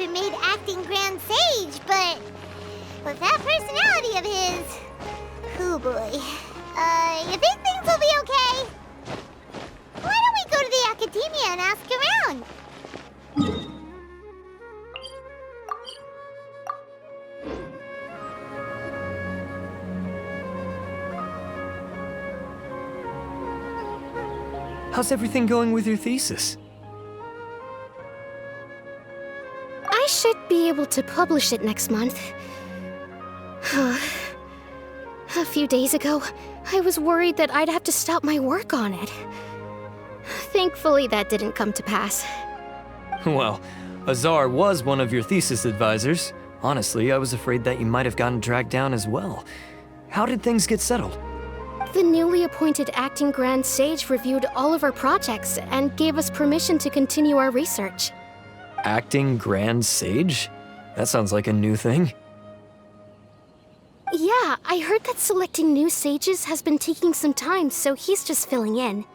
made acting Grand Sage, but with that personality of his, oh boy. You think things will be okay? Why don't we go to the academia and ask around? How's everything going with your thesis? I should be able to publish it next month. A few days ago, I was worried that I'd have to stop my work on it. Thankfully, that didn't come to pass. Well, Azar was one of your thesis advisors. Honestly, I was afraid that you might have gotten dragged down as well. How did things get settled? The newly appointed acting Grand Sage reviewed all of our projects and gave us permission to continue our research. Acting Grand Sage? That sounds like a new thing. Yeah, I heard that selecting new sages has been taking some time, so he's just filling in.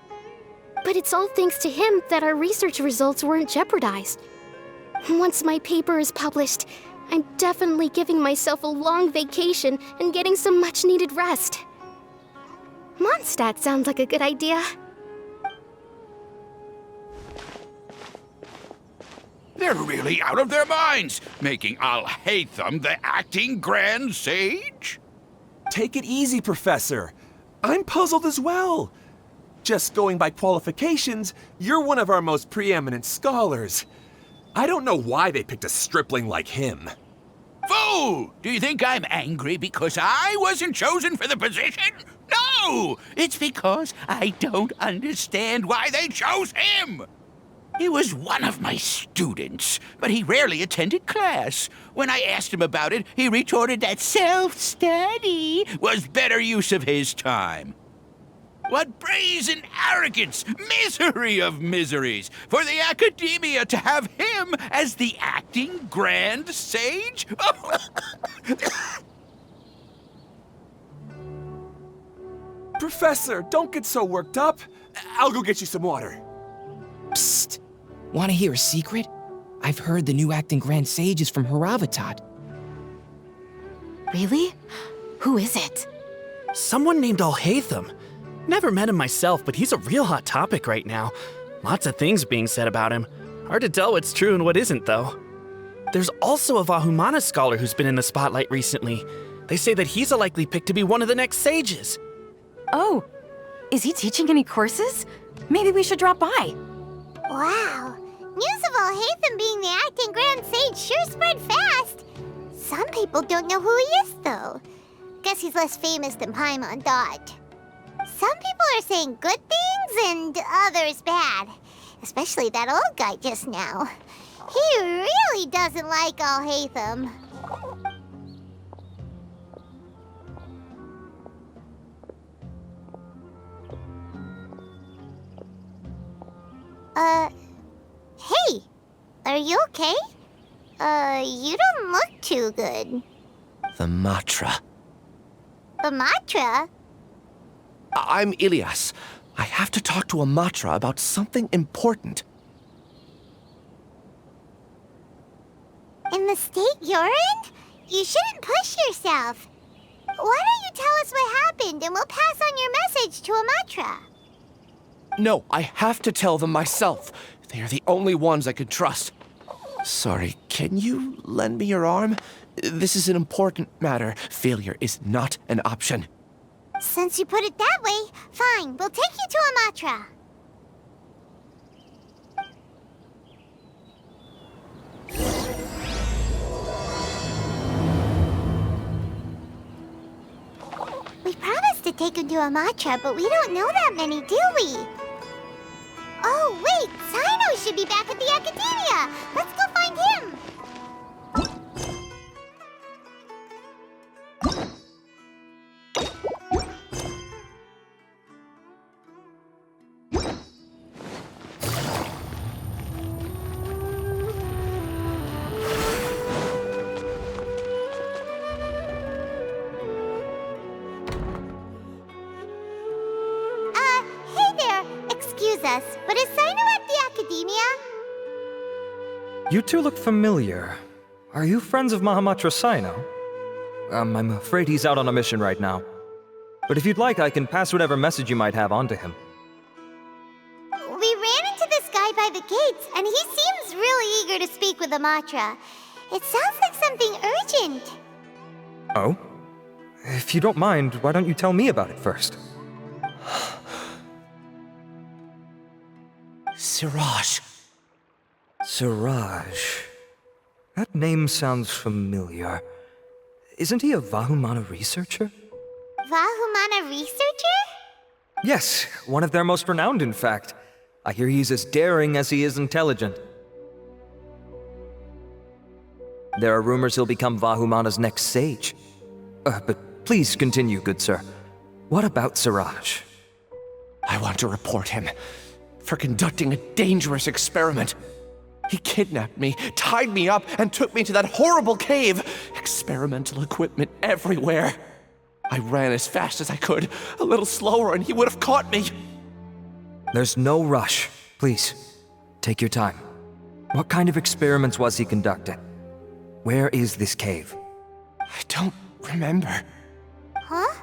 But it's all thanks to him that our research results weren't jeopardized. Once my paper is published, I'm definitely giving myself a long vacation and getting some much-needed rest. Mondstadt sounds like a good idea. They're really out of their minds, making Alhaitham the acting Grand Sage? Take it easy, Professor. I'm puzzled as well. Just going by qualifications, you're one of our most preeminent scholars. I don't know why they picked a stripling like him. Fool! Do you think I'm angry because I wasn't chosen for the position? No! It's because I don't understand why they chose him! He was one of my students, but he rarely attended class. When I asked him about it, he retorted that self-study was better use of his time. What brazen arrogance! Misery of miseries! For the academia to have him as the acting Grand Sage? Professor, don't get so worked up. I'll go get you some water. Psst! Want to hear a secret? I've heard the new acting Grand Sage is from Haravatat. Really? Who is it? Someone named Alhaitham. Never met him myself, but he's a real hot topic right now. Lots of things being said about him. Hard to tell what's true and what isn't, though. There's also a Vahumana scholar who's been in the spotlight recently. They say that he's a likely pick to be one of the next sages. Oh, is he teaching any courses? Maybe we should drop by. Wow. News of Alhaitham being the acting Grand Sage sure spread fast. Some people don't know who he is, though. Guess he's less famous than Paimon thought. Some people are saying good things and others bad. Especially that old guy just now. He really doesn't like Alhaitham. Hey, are you okay? You don't look too good. The Matra. The Matra? I'm Ilias. I have to talk to a Matra about something important. In the state you're in? You shouldn't push yourself. Why don't you tell us what happened and we'll pass on your message to a Matra? No, I have to tell them myself. They are the only ones I can trust. Sorry, can you lend me your arm? This is an important matter. Failure is not an option. Since you put it that way, fine, we'll take you to a Matra. We promised to take him to a Matra, but we don't know that many, do we? Oh, wait, Sino should be back at the Academia. Let's go find him. Hey there. Excuse us, but is Sino at the Academia? You two look familiar. Are you friends of Mahamatra Sino? I'm afraid he's out on a mission right now. But if you'd like, I can pass whatever message you might have on to him. We ran into this guy by the gates, and he seems really eager to speak with Amatra. It sounds like something urgent. Oh? If you don't mind, why don't you tell me about it first? Siraj. Siraj. That name sounds familiar. Isn't he a Vahumana researcher? Vahumana researcher? Yes, one of their most renowned, in fact. I hear he's as daring as he is intelligent. There are rumors he'll become Vahumana's next sage. But please continue, good sir. What about Siraj? I want to report him for conducting a dangerous experiment. He kidnapped me, tied me up, and took me to that horrible cave. Experimental equipment everywhere. I ran as fast as I could, a little slower, and he would have caught me. There's no rush. Please, take your time. What kind of experiments was he conducting? Where is this cave? I don't remember. Huh?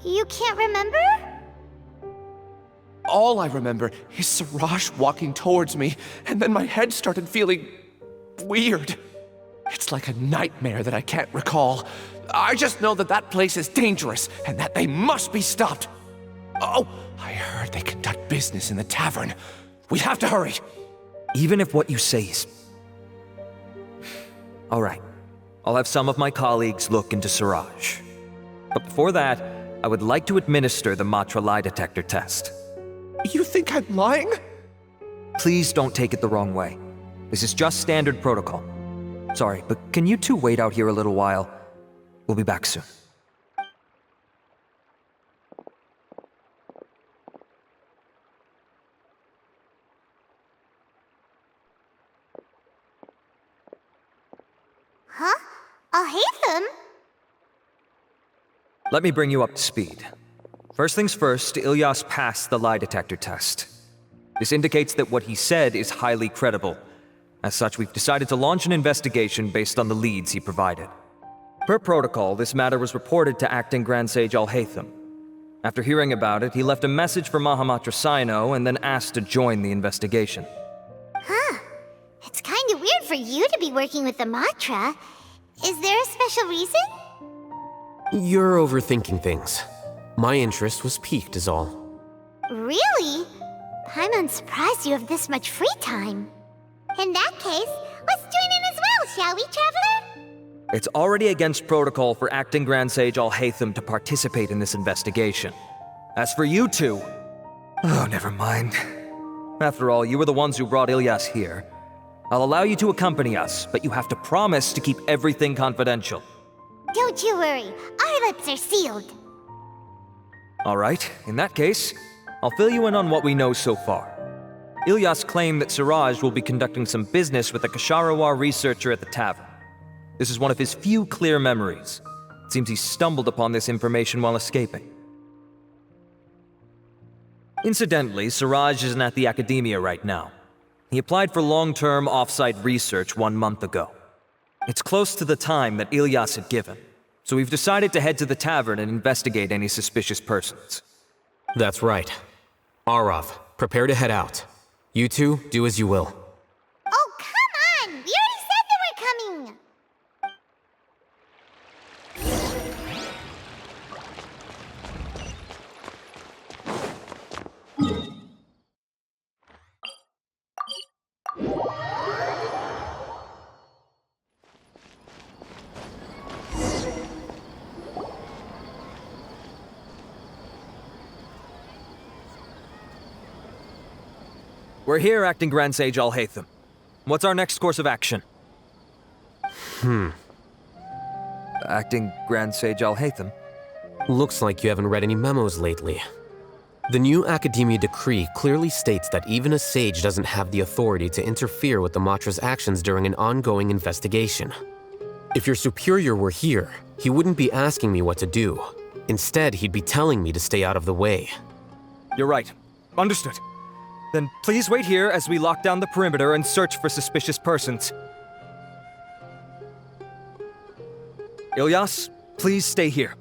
You can't remember? All I remember is Siraj walking towards me, and then my head started feeling weird. It's like a nightmare that I can't recall. I just know that that place is dangerous, and that they must be stopped. Oh, I heard they conduct business in the tavern. We have to hurry. Even if what you say is... All right. I'll have some of my colleagues look into Siraj. But before that, I would like to administer the Matra lie detector test. You think I'm lying? Please don't take it the wrong way. This is just standard protocol. Sorry, but can you two wait out here a little while? We'll be back soon. Huh? Alhaitham? Let me bring you up to speed. First things first, Ilyas passed the lie detector test. This indicates that what he said is highly credible. As such, we've decided to launch an investigation based on the leads he provided. Per protocol, this matter was reported to Acting Grand Sage Alhaitham. After hearing about it, he left a message for Mahamatra Sino and then asked to join the investigation. Huh. It's kind of weird for you to be working with the Matra. Is there a special reason? You're overthinking things. My interest was piqued is all. Really? I'm surprised you have this much free time. In that case, let's join in as well, shall we, Traveler? It's already against protocol for Acting Grand Sage Alhaitham to participate in this investigation. As for you two... Oh, never mind. After all, you were the ones who brought Ilyas here. I'll allow you to accompany us, but you have to promise to keep everything confidential. Don't you worry, our lips are sealed. All right, in that case, I'll fill you in on what we know so far. Ilyas claimed that Siraj will be conducting some business with a Kasharawar researcher at the tavern. This is one of his few clear memories. It seems he stumbled upon this information while escaping. Incidentally, Siraj isn't at the academia right now. He applied for long-term off-site research 1 month ago. It's close to the time that Ilyas had given, so we've decided to head to the tavern and investigate any suspicious persons. That's right. Arav, prepare to head out. You two, do as you will. Oh, come on! We already said that we're coming! We're here, Acting Grand Sage Alhaitham. What's our next course of action? Acting Grand Sage Alhaitham? Looks like you haven't read any memos lately. The new Academia decree clearly states that even a sage doesn't have the authority to interfere with the Matra's actions during an ongoing investigation. If your superior were here, he wouldn't be asking me what to do. Instead, he'd be telling me to stay out of the way. You're right. Understood. Then please wait here as we lock down the perimeter and search for suspicious persons. Ilyas, please stay here.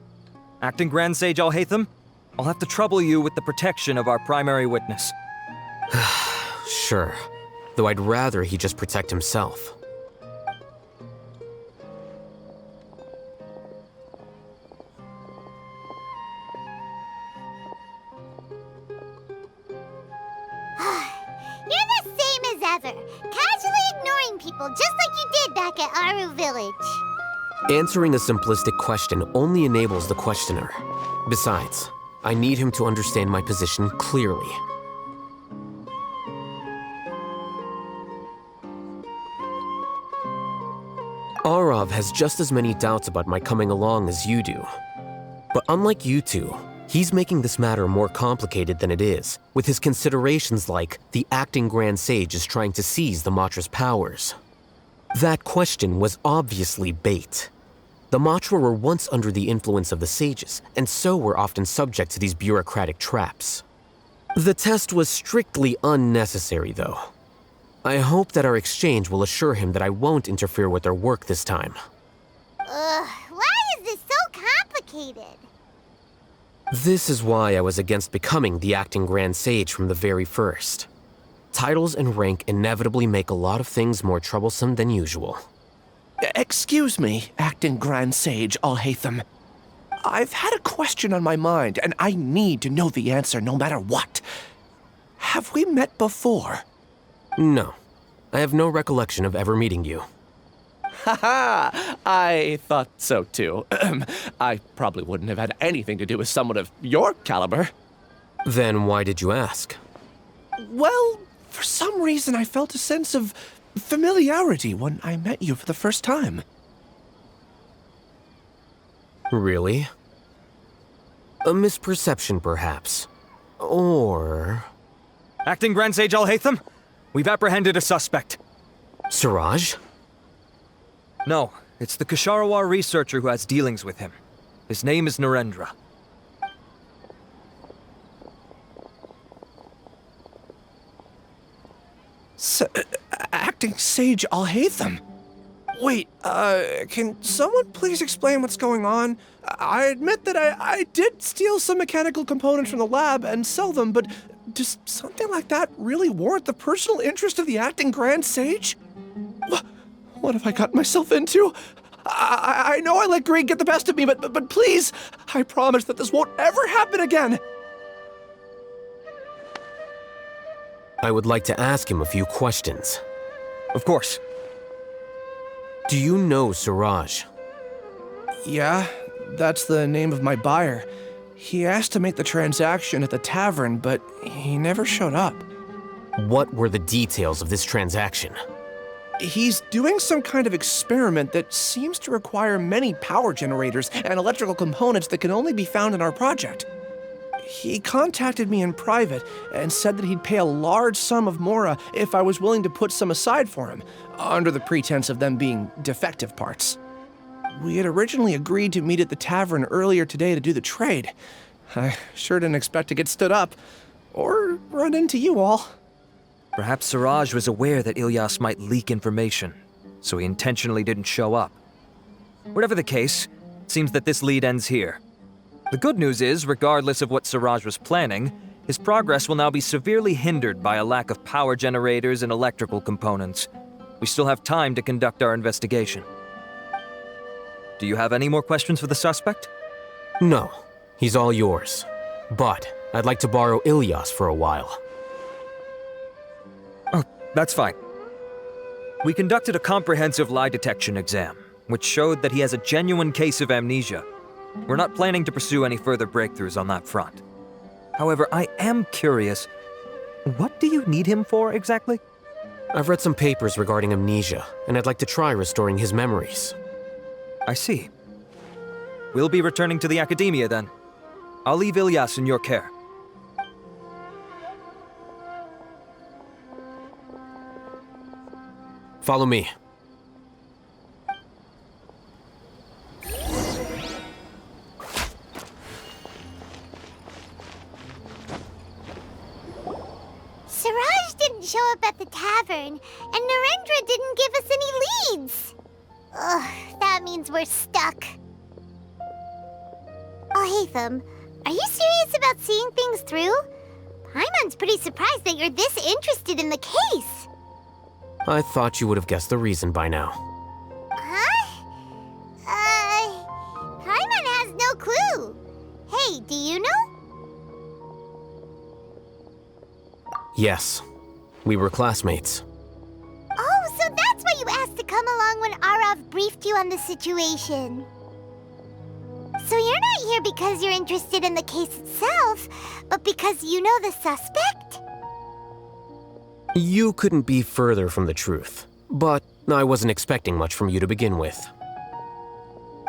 Acting Grand Sage Alhaitham, I'll have to trouble you with the protection of our primary witness. Sure. Though I'd rather he just protect himself. You're the same as ever, casually ignoring people just like you did back at Aru Village. Answering a simplistic question only enables the questioner. Besides, I need him to understand my position clearly. Arav has just as many doubts about my coming along as you do. But unlike you two, he's making this matter more complicated than it is, with his considerations like the acting Grand Sage is trying to seize the Matra's powers. That question was obviously bait. The Matra were once under the influence of the sages, and so were often subject to these bureaucratic traps. The test was strictly unnecessary, though. I hope that our exchange will assure him that I won't interfere with their work this time. Why is this so complicated? This is why I was against becoming the acting Grand Sage from the very first. Titles and rank inevitably make a lot of things more troublesome than usual. Excuse me, acting Grand Sage Alhaitham. I've had a question on my mind, and I need to know the answer no matter what. Have we met before? No. I have no recollection of ever meeting you. Haha! I thought so too. I probably wouldn't have had anything to do with someone of your caliber. Then why did you ask? Well, for some reason I felt a sense of familiarity when I met you for the first time. Really? A misperception, perhaps. Or... Acting Grand Sage Alhaitham, we've apprehended a suspect. Siraj? No, it's the Ksharawar researcher who has dealings with him. His name is Narendra. Acting Sage Alhaitham? Wait, can someone please explain what's going on? I admit that I did steal some mechanical components from the lab and sell them, but does something like that really warrant the personal interest of the acting Grand Sage? What have I gotten myself into? I know I let greed get the best of me, but please, I promise that this won't ever happen again. I would like to ask him a few questions. Of course. Do you know Siraj? Yeah, that's the name of my buyer. He asked to make the transaction at the tavern, but he never showed up. What were the details of this transaction? He's doing some kind of experiment that seems to require many power generators and electrical components that can only be found in our project. He contacted me in private and said that he'd pay a large sum of Mora if I was willing to put some aside for him, under the pretense of them being defective parts. We had originally agreed to meet at the tavern earlier today to do the trade. I sure didn't expect to get stood up, or run into you all. Perhaps Siraj was aware that Ilyas might leak information, so he intentionally didn't show up. Whatever the case, it seems that this lead ends here. The good news is, regardless of what Siraj was planning, his progress will now be severely hindered by a lack of power generators and electrical components. We still have time to conduct our investigation. Do you have any more questions for the suspect? No, he's all yours. But I'd like to borrow Ilyas for a while. Oh, that's fine. We conducted a comprehensive lie detection exam, which showed that he has a genuine case of amnesia. We're not planning to pursue any further breakthroughs on that front. However, I am curious, what do you need him for exactly? I've read some papers regarding amnesia, and I'd like to try restoring his memories. I see. We'll be returning to the Academia then. I'll leave Ilyas in your care. Follow me. Siraj didn't show up at the tavern, and Narendra didn't give us any leads. Ugh, that means we're stuck. Alhaitham, are you serious about seeing things through? Paimon's pretty surprised that you're this interested in the case. I thought you would have guessed the reason by now. Huh? Paimon has no clue. Hey, do you know? Yes, we were classmates. Oh, so that's why you asked to come along when Arav briefed you on the situation. So you're not here because you're interested in the case itself, but because you know the suspect? You couldn't be further from the truth, but I wasn't expecting much from you to begin with.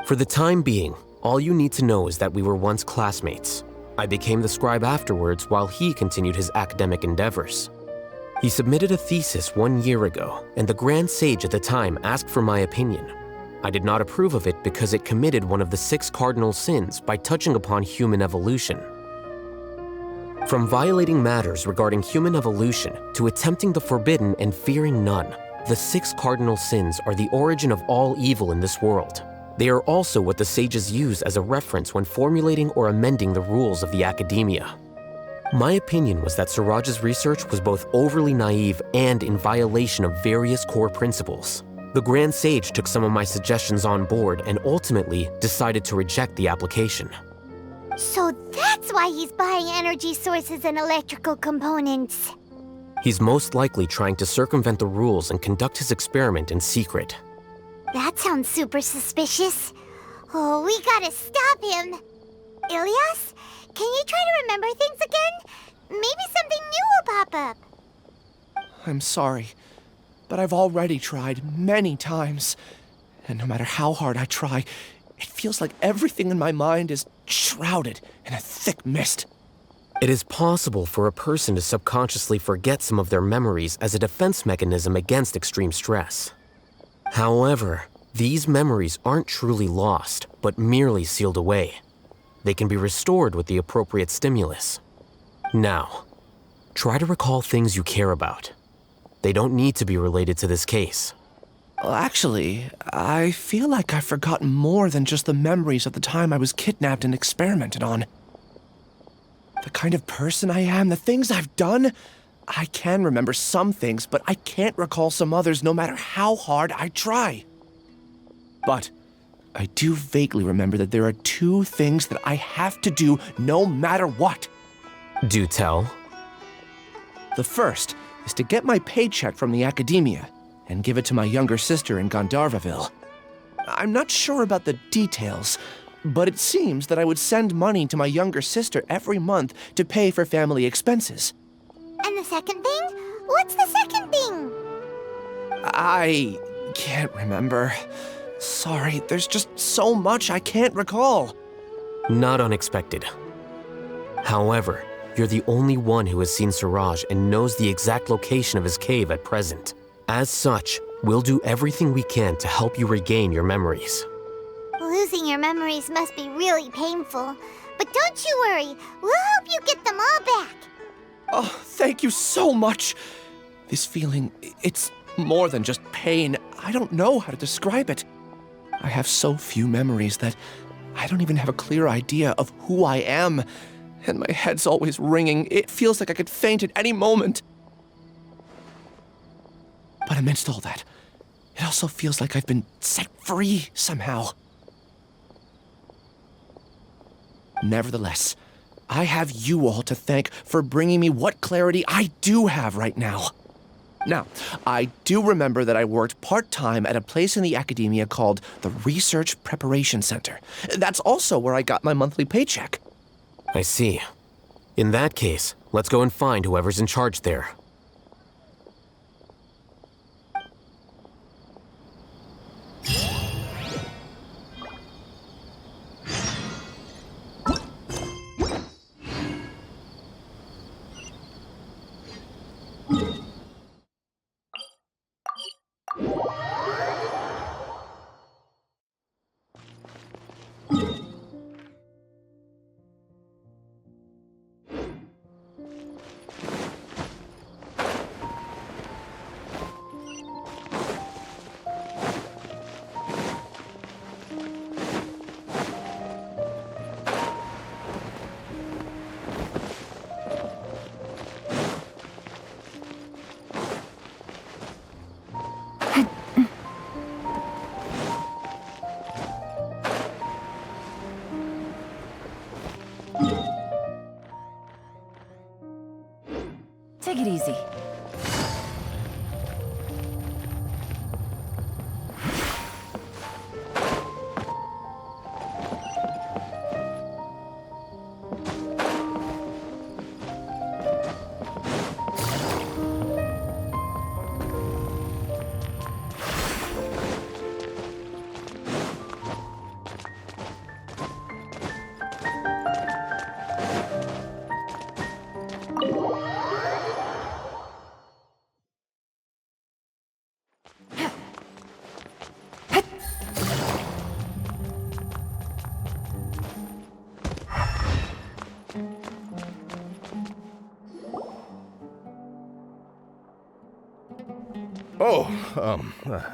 For the time being, all you need to know is that we were once classmates. I became the scribe afterwards while he continued his academic endeavors. He submitted a thesis 1 year ago, and the Grand Sage at the time asked for my opinion. I did not approve of it because it committed one of the 6 cardinal sins by touching upon human evolution. From violating matters regarding human evolution to attempting the forbidden and fearing none, the 6 cardinal sins are the origin of all evil in this world. They are also what the sages use as a reference when formulating or amending the rules of the academia. My opinion was that Siraj's research was both overly naive and in violation of various core principles. The Grand Sage took some of my suggestions on board and ultimately decided to reject the application. So that's why he's buying energy sources and electrical components. He's most likely trying to circumvent the rules and conduct his experiment in secret. That sounds super suspicious. Oh, we gotta stop him. Ilias, can you try to remember things again? Maybe something new will pop up. I'm sorry, but I've already tried many times. And no matter how hard I try, it feels like everything in my mind is shrouded in a thick mist. It is possible for a person to subconsciously forget some of their memories as a defense mechanism against extreme stress. However, these memories aren't truly lost, but merely sealed away. They can be restored with the appropriate stimulus. Now, try to recall things you care about. They don't need to be related to this case. Well, actually, I feel like I've forgotten more than just the memories of the time I was kidnapped and experimented on. The kind of person I am, the things I've done, I can remember some things, but I can't recall some others no matter how hard I try. But I do vaguely remember that there are 2 things that I have to do no matter what. Do tell. The first is to get my paycheck from the academia and give it to my younger sister in Gandharvaville. I'm not sure about the details, but it seems that I would send money to my younger sister every month to pay for family expenses. And the second thing? What's the second thing? I can't remember. Sorry, there's just so much I can't recall. Not unexpected. However, you're the only one who has seen Siraj and knows the exact location of his cave at present. As such, we'll do everything we can to help you regain your memories. Losing your memories must be really painful. But don't you worry, we'll help you get them all back. Oh, thank you so much. This feeling, it's more than just pain. I don't know how to describe it. I have so few memories that I don't even have a clear idea of who I am. And my head's always ringing. It feels like I could faint at any moment. But amidst all that, it also feels like I've been set free somehow. Nevertheless, I have you all to thank for bringing me what clarity I do have right now. Now, I do remember that I worked part-time at a place in the academia called the Research Preparation Center. That's also where I got my monthly paycheck. I see. In that case, let's go and find whoever's in charge there. Take it easy.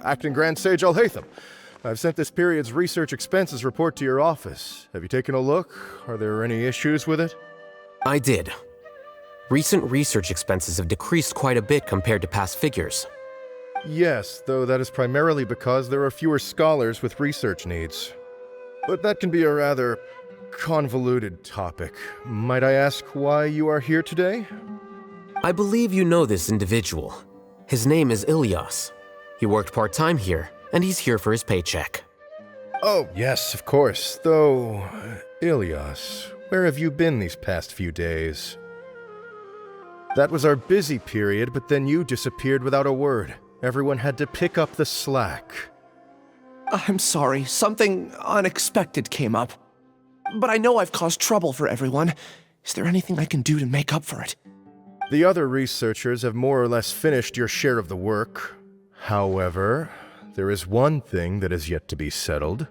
Acting Grand Sage Alhaitham. I've sent this period's research expenses report to your office. Have you taken a look? Are there any issues with it? I did. Recent research expenses have decreased quite a bit compared to past figures. Yes, though that is primarily because there are fewer scholars with research needs. But that can be a rather convoluted topic. Might I ask why you are here today? I believe you know this individual. His name is Ilyas. He worked part-time here, and he's here for his paycheck. Oh, yes, of course. Though, Ilyas, where have you been these past few days? That was our busy period, but then you disappeared without a word. Everyone had to pick up the slack. I'm sorry, something unexpected came up. But I know I've caused trouble for everyone. Is there anything I can do to make up for it? The other researchers have more or less finished your share of the work. However, there is one thing that is yet to be settled.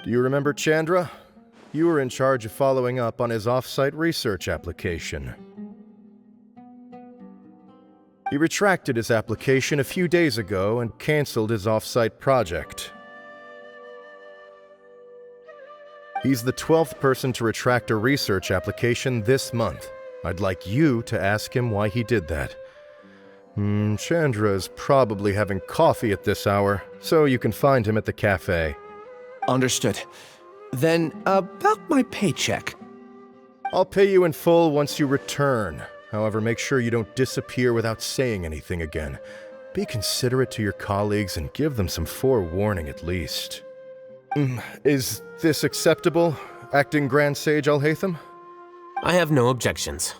Do you remember Chandra? You were in charge of following up on his off-site research application. He retracted his application a few days ago and canceled his off-site project. He's the 12th person to retract a research application this month. I'd like you to ask him why he did that. Chandra is probably having coffee at this hour, so you can find him at the cafe. Understood. Then, about my paycheck. I'll pay you in full once you return. However, make sure you don't disappear without saying anything again. Be considerate to your colleagues and give them some forewarning at least. Is this acceptable, Acting Grand Sage Alhaitham? I have no objections.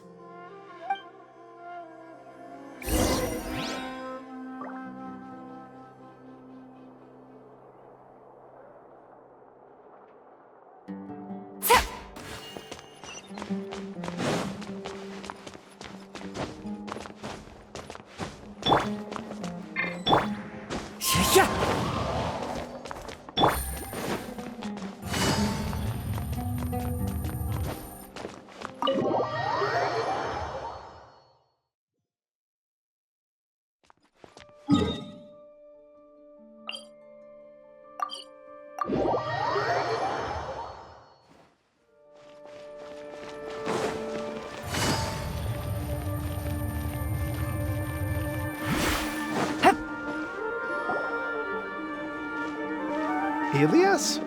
Ilyas?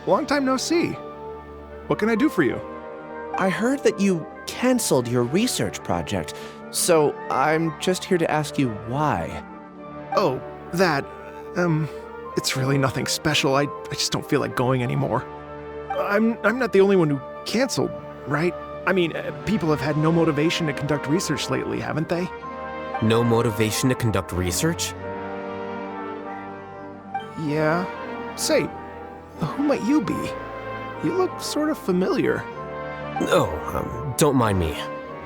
Long time no see. What can I do for you? I heard that you canceled your research project, so I'm just here to ask you why. Oh, that, it's really nothing special. I just don't feel like going anymore. I'm not the only one who canceled, right? I mean, people have had no motivation to conduct research lately, haven't they? No motivation to conduct research? Yeah. Say, who might you be? You look sort of familiar. Oh, don't mind me.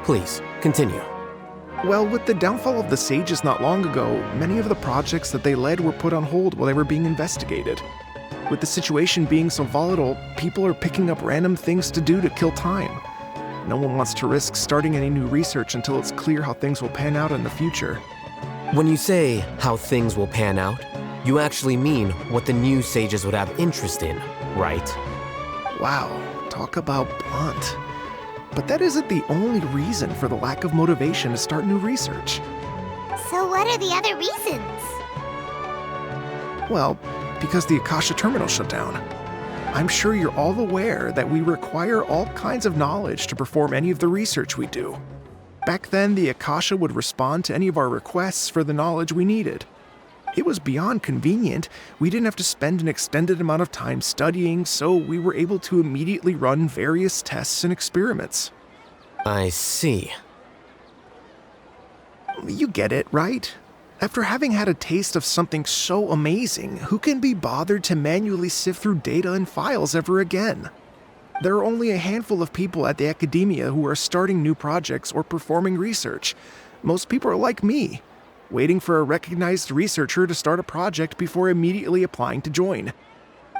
Please, continue. Well, with the downfall of the sages not long ago, many of the projects that they led were put on hold while they were being investigated. With the situation being so volatile, people are picking up random things to do to kill time. No one wants to risk starting any new research until it's clear how things will pan out in the future. When you say how things will pan out, you actually mean what the new sages would have interest in, right? Wow, talk about blunt. But that isn't the only reason for the lack of motivation to start new research. So what are the other reasons? Well, because the Akasha terminal shut down. I'm sure you're all aware that we require all kinds of knowledge to perform any of the research we do. Back then, the Akasha would respond to any of our requests for the knowledge we needed. It was beyond convenient. We didn't have to spend an extended amount of time studying, so we were able to immediately run various tests and experiments. I see. You get it, right? After having had a taste of something so amazing, who can be bothered to manually sift through data and files ever again? There are only a handful of people at the academia who are starting new projects or performing research. Most people are like me, waiting for a recognized researcher to start a project before immediately applying to join.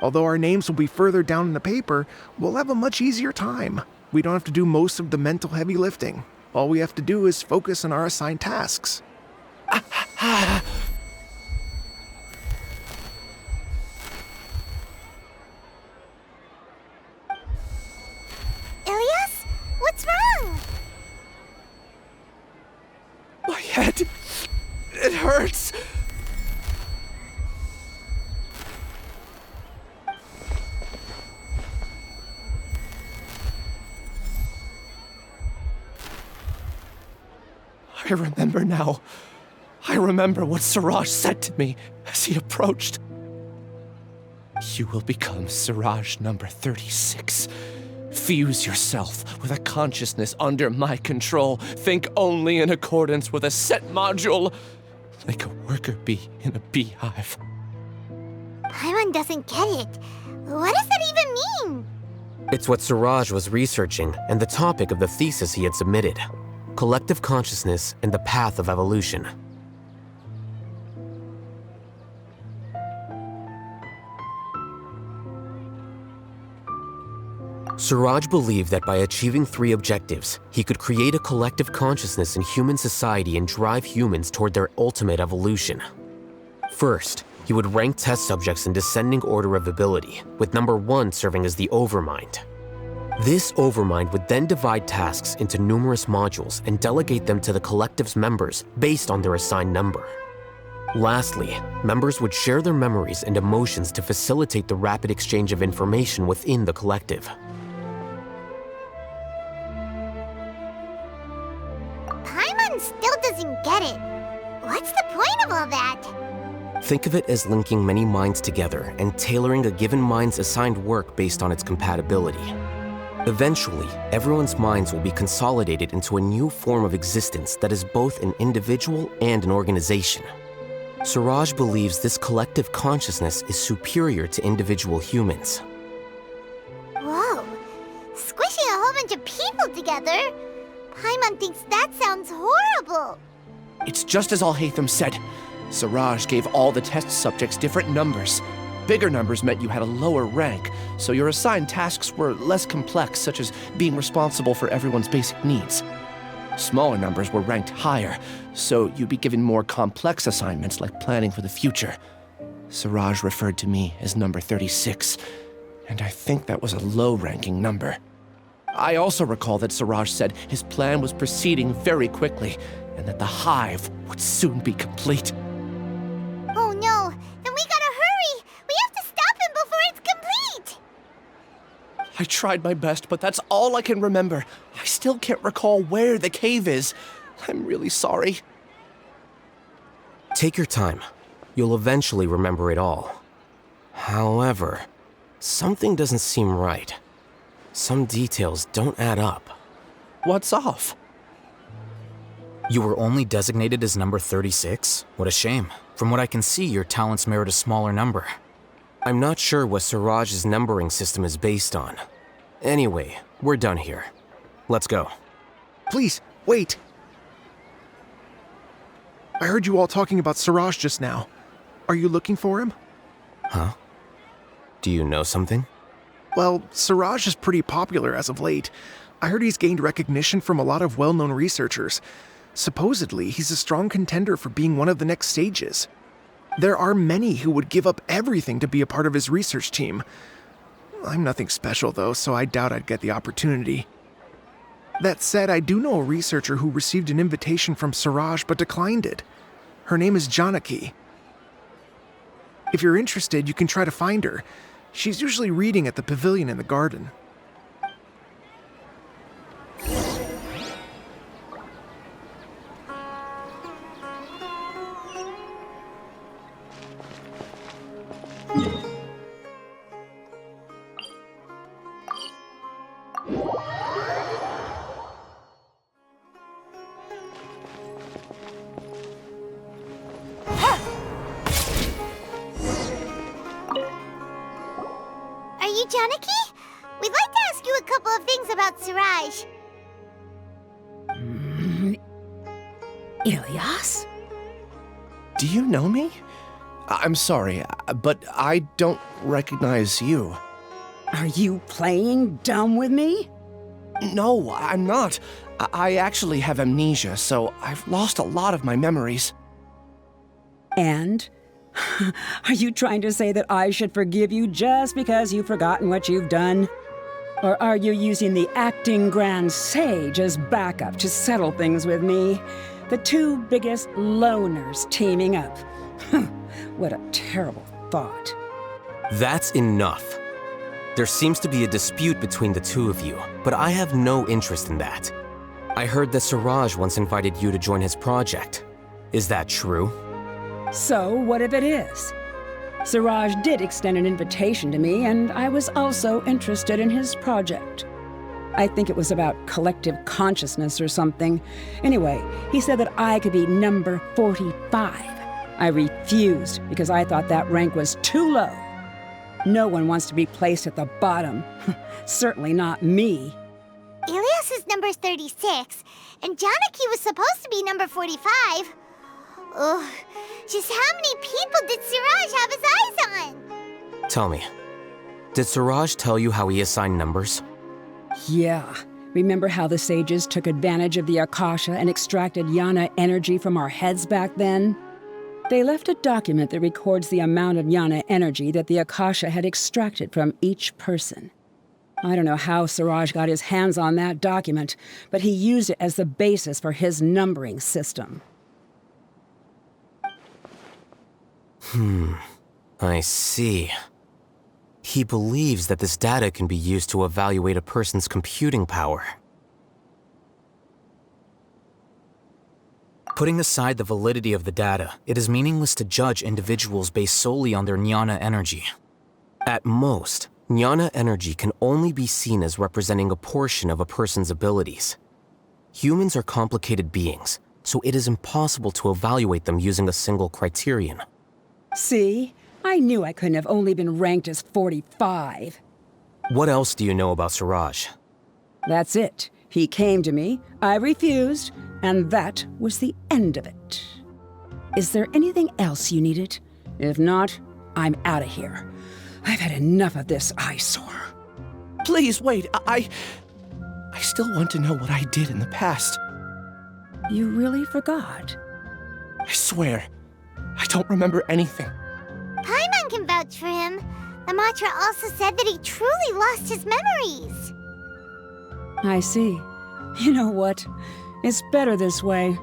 Although our names will be further down in the paper, we'll have a much easier time. We don't have to do most of the mental heavy lifting. All we have to do is focus on our assigned tasks. Ilias? What's wrong? My head. It hurts. I remember now. I remember what Siraj said to me as he approached. You will become Siraj number 36. Fuse yourself with a consciousness under my control. Think only in accordance with a set module, like a worker bee in a beehive. Paimon doesn't get it. What does that even mean? It's what Siraj was researching and the topic of the thesis he had submitted. Collective consciousness and the path of evolution. Siraj believed that by achieving 3 objectives, he could create a collective consciousness in human society and drive humans toward their ultimate evolution. First, he would rank test subjects in descending order of ability, with number 1 serving as the Overmind. This Overmind would then divide tasks into numerous modules and delegate them to the collective's members based on their assigned number. Lastly, members would share their memories and emotions to facilitate the rapid exchange of information within the collective. Paimon still doesn't get it. What's the point of all that? Think of it as linking many minds together and tailoring a given mind's assigned work based on its compatibility. Eventually, everyone's minds will be consolidated into a new form of existence that is both an individual and an organization. Siraj believes this collective consciousness is superior to individual humans. Whoa. Squishing a whole bunch of people together? Paimon thinks that sounds horrible. It's just as Alhaitham said. Siraj gave all the test subjects different numbers. Bigger numbers meant you had a lower rank, so your assigned tasks were less complex, such as being responsible for everyone's basic needs. Smaller numbers were ranked higher, so you'd be given more complex assignments like planning for the future. Siraj referred to me as number 36, and I think that was a low-ranking number. I also recall that Siraj said his plan was proceeding very quickly, and that the hive would soon be complete. Oh no, then we gotta hurry! We have to stop him before it's complete! I tried my best, but that's all I can remember. I still can't recall where the cave is. I'm really sorry. Take your time. You'll eventually remember it all. However, something doesn't seem right. Some details don't add up. What's off? You were only designated as number 36? What a shame. From what I can see, your talents merit a smaller number. I'm not sure what Siraj's numbering system is based on. Anyway, we're done here. Let's go. Please, wait. I heard you all talking about Siraj just now. Are you looking for him? Huh? Do you know something? Well, Siraj is pretty popular as of late. I heard he's gained recognition from a lot of well-known researchers. Supposedly, he's a strong contender for being one of the next sages. There are many who would give up everything to be a part of his research team. I'm nothing special, though, so I doubt I'd get the opportunity. That said, I do know a researcher who received an invitation from Siraj but declined it. Her name is Janaki. If you're interested, you can try to find her. She's usually reading at the pavilion in the garden. Janaki? We'd like to ask you a couple of things about Suraj. Ilyas? Do you know me? I'm sorry, but I don't recognize you. Are you playing dumb with me? No, I'm not. I actually have amnesia, so I've lost a lot of my memories. And? Are you trying to say that I should forgive you just because you've forgotten what you've done? Or are you using the acting Grand Sage as backup to settle things with me? The two biggest loners teaming up. What a terrible thought. That's enough. There seems to be a dispute between the two of you, but I have no interest in that. I heard that Suraj once invited you to join his project. Is that true? So, what if it is? Suraj did extend an invitation to me, and I was also interested in his project. I think it was about collective consciousness or something. Anyway, he said that I could be number 45. I refused because I thought that rank was too low. No one wants to be placed at the bottom. Certainly not me. Ilyas is number 36, and Janaki was supposed to be number 45. Ugh, just how many people did Suraj have his eyes on? Tell me, did Suraj tell you how he assigned numbers? Yeah. Remember how the sages took advantage of the Akasha and extracted Yana energy from our heads back then? They left a document that records the amount of Yana energy that the Akasha had extracted from each person. I don't know how Suraj got his hands on that document, but he used it as the basis for his numbering system. I see. He believes that this data can be used to evaluate a person's computing power. Putting aside the validity of the data, it is meaningless to judge individuals based solely on their jnana energy. At most, jnana energy can only be seen as representing a portion of a person's abilities. Humans are complicated beings, so it is impossible to evaluate them using a single criterion. See? I knew I couldn't have only been ranked as 45. What else do you know about Suraj? That's it. He came to me, I refused, and that was the end of it. Is there anything else you needed? If not, I'm out of here. I've had enough of this eyesore. Please, wait, I still want to know what I did in the past. You really forgot? I swear, I don't remember anything. Paimon can vouch for him. The mantra also said that he truly lost his memories. I see. You know what? It's better this way.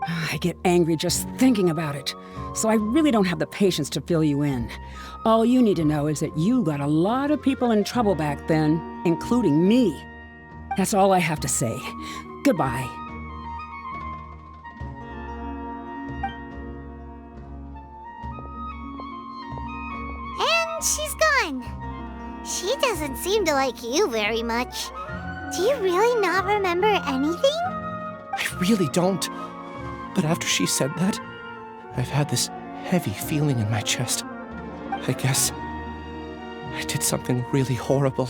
I get angry just thinking about it, so I really don't have the patience to fill you in. All you need to know is that you got a lot of people in trouble back then, including me. That's all I have to say. Goodbye. And she's gone. She doesn't seem to like you very much. Do you really not remember anything? I really don't. But after she said that, I've had this heavy feeling in my chest. I guess I did something really horrible.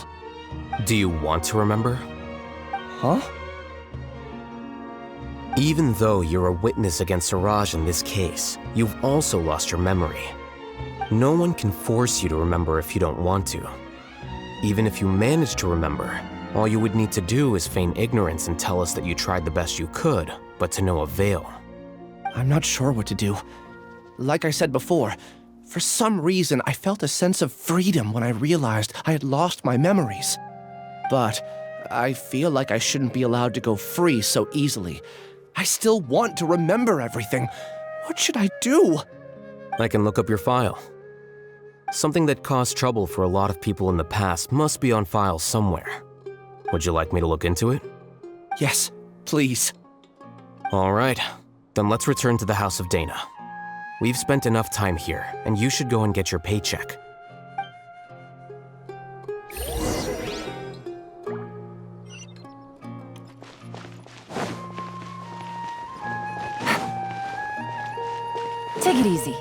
Do you want to remember? Huh? Even though you're a witness against Suraj in this case, you've also lost your memory. No one can force you to remember if you don't want to. Even if you manage to remember, all you would need to do is feign ignorance and tell us that you tried the best you could, but to no avail. I'm not sure what to do. Like I said before, for some reason I felt a sense of freedom when I realized I had lost my memories. But I feel like I shouldn't be allowed to go free so easily. I still want to remember everything. What should I do? I can look up your file. Something that caused trouble for a lot of people in the past must be on file somewhere. Would you like me to look into it? Yes, please. All right, then let's return to the House of Dana. We've spent enough time here, and you should go and get your paycheck. Take it easy.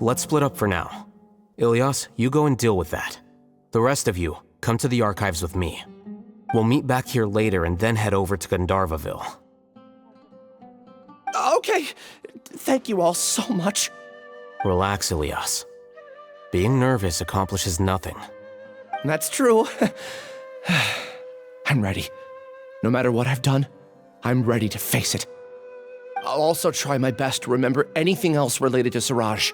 Let's split up for now. Ilyas, you go and deal with that. The rest of you, come to the archives with me. We'll meet back here later and then head over to Gandharvaville. Okay. Thank you all so much. Relax, Ilyas. Being nervous accomplishes nothing. That's true. I'm ready. No matter what I've done, I'm ready to face it. I'll also try my best to remember anything else related to Siraj.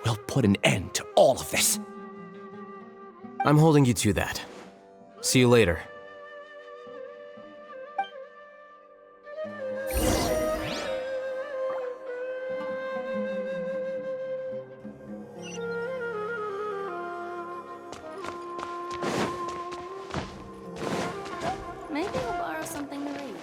We'll put an end to all of this. I'm holding you to that. See you later. Maybe I'll borrow something to read.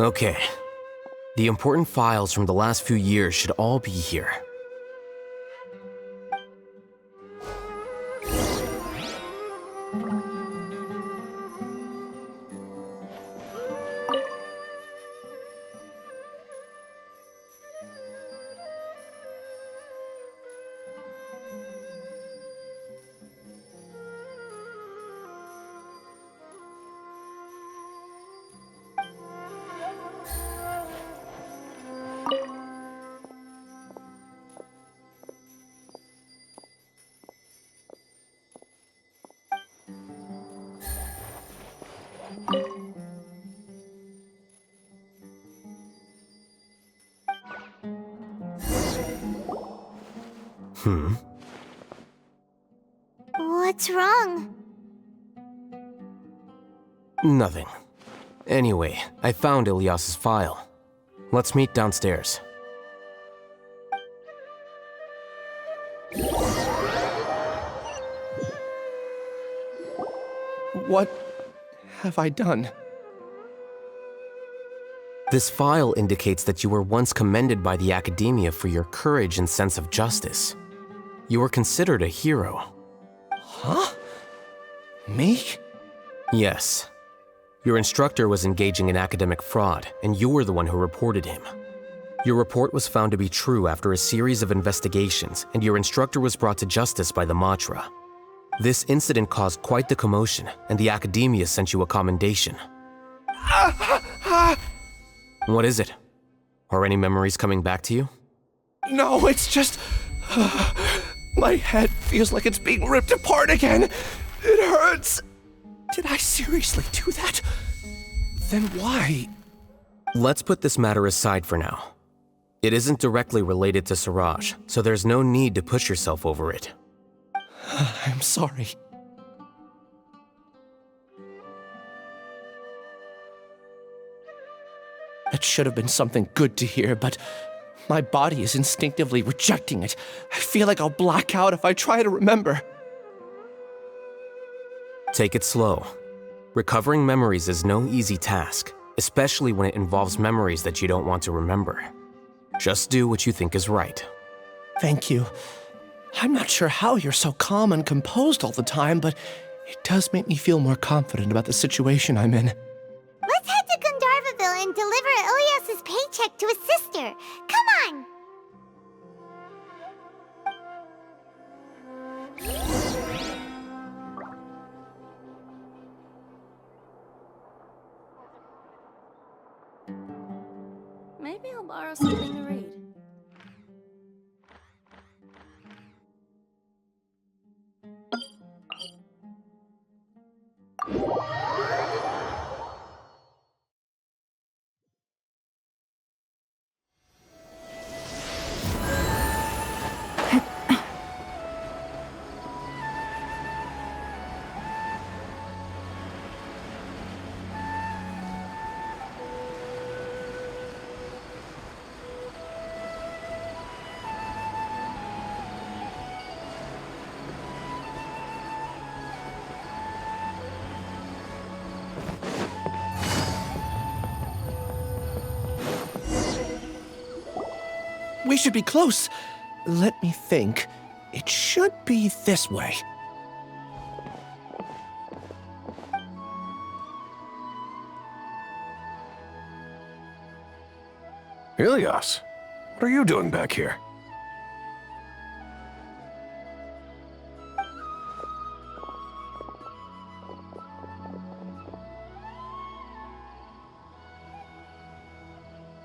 Okay. The important files from the last few years should all be here. What's wrong? Nothing. Anyway, I found Ilyas's file. Let's meet downstairs. What have I done? This file indicates that you were once commended by the Academia for your courage and sense of justice. You were considered a hero. Huh? Me? Yes. Your instructor was engaging in academic fraud, and you were the one who reported him. Your report was found to be true after a series of investigations, and your instructor was brought to justice by the Matra. This incident caused quite the commotion, and the Academia sent you a commendation. What is it? Are any memories coming back to you? No, it's just... my head feels like it's being ripped apart again. It hurts. Did I seriously do that? Then why? Let's put this matter aside for now. It isn't directly related to Siraj, so there's no need to push yourself over it. I'm sorry. That should have been something good to hear, but my body is instinctively rejecting it. I feel like I'll black out if I try to remember. Take it slow. Recovering memories is no easy task, especially when it involves memories that you don't want to remember. Just do what you think is right. Thank you. I'm not sure how you're so calm and composed all the time, but it does make me feel more confident about the situation I'm in. Let's head to Gandharvaville and deliver Ilyas's paycheck to his sister. Come on! Maybe I'll borrow something to read. We should be close. Let me think. It should be this way. Ilias, what are you doing back here?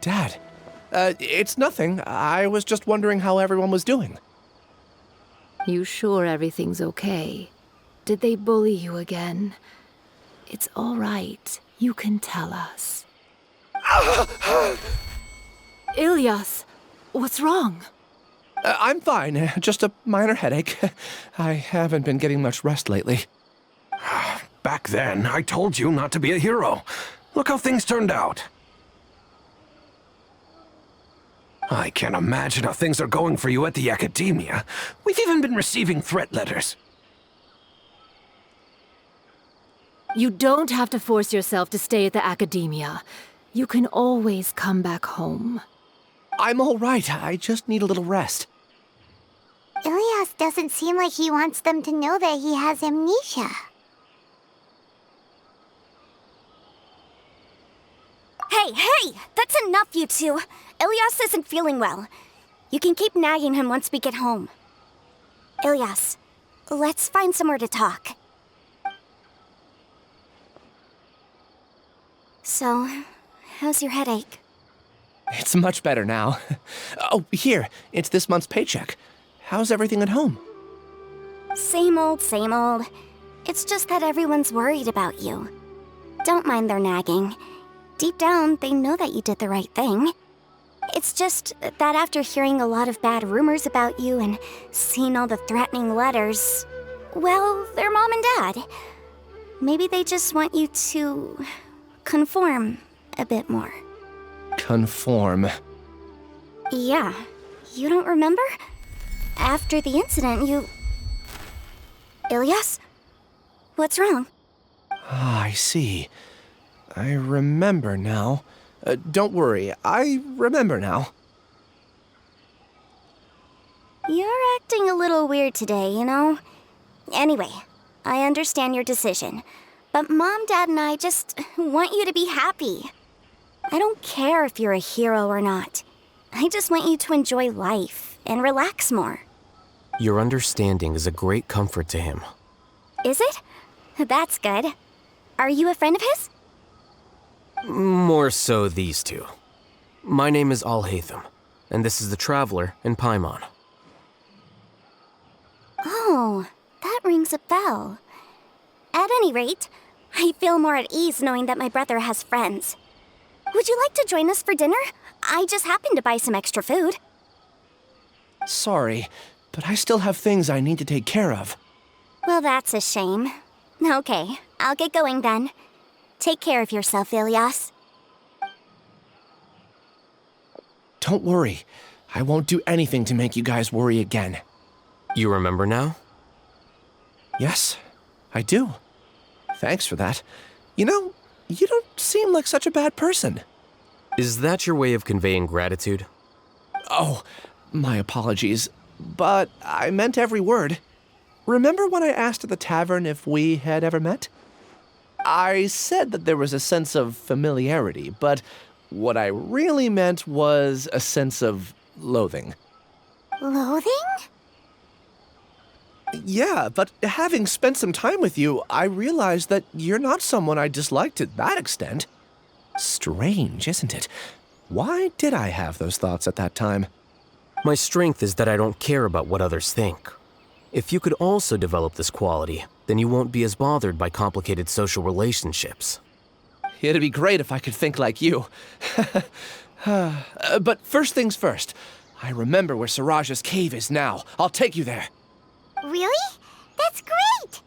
Dad, it's nothing. I was just wondering how everyone was doing. You sure everything's okay? Did they bully you again? It's all right. You can tell us. Ilias, what's wrong? I'm fine. Just a minor headache. I haven't been getting much rest lately. Back then, I told you not to be a hero. Look how things turned out. I can't imagine how things are going for you at the Academia. We've even been receiving threat letters. You don't have to force yourself to stay at the Academia. You can always come back home. I'm all right. I just need a little rest. Ilias doesn't seem like he wants them to know that he has amnesia. Hey! That's enough, you two. Ilias isn't feeling well. You can keep nagging him once we get home. Ilias, let's find somewhere to talk. So, how's your headache? It's much better now. Oh, here. It's this month's paycheck. How's everything at home? Same old, same old. It's just that everyone's worried about you. Don't mind their nagging. Deep down, they know that you did the right thing. It's just that after hearing a lot of bad rumors about you and seeing all the threatening letters, well, they're mom and dad. Maybe they just want you to conform a bit more. Conform. Yeah. You don't remember? After the incident, you... Ilias? What's wrong? Ah, I see. I remember now. Don't worry, I remember now. You're acting a little weird today, you know? Anyway, I understand your decision. But Mom, Dad, and I just want you to be happy. I don't care if you're a hero or not. I just want you to enjoy life and relax more. Your understanding is a great comfort to him. Is it? That's good. Are you a friend of his? More so these two. My name is Alhaitham, and this is the Traveler in Paimon. Oh, that rings a bell. At any rate, I feel more at ease knowing that my brother has friends. Would you like to join us for dinner? I just happened to buy some extra food. Sorry, but I still have things I need to take care of. Well, that's a shame. Okay, I'll get going then. Take care of yourself, Ilias. Don't worry. I won't do anything to make you guys worry again. You remember now? Yes, I do. Thanks for that. You know, you don't seem like such a bad person. Is that your way of conveying gratitude? Oh, my apologies. But I meant every word. Remember when I asked at the tavern if we had ever met? I said that there was a sense of familiarity, but what I really meant was a sense of loathing. Loathing? Yeah, but having spent some time with you, I realized that you're not someone I dislike to that extent. Strange, isn't it? Why did I have those thoughts at that time? My strength is that I don't care about what others think. If you could also develop this quality, then you won't be as bothered by complicated social relationships. It'd be great if I could think like you. But first things first. I remember where Siraj's cave is now. I'll take you there. Really? That's great!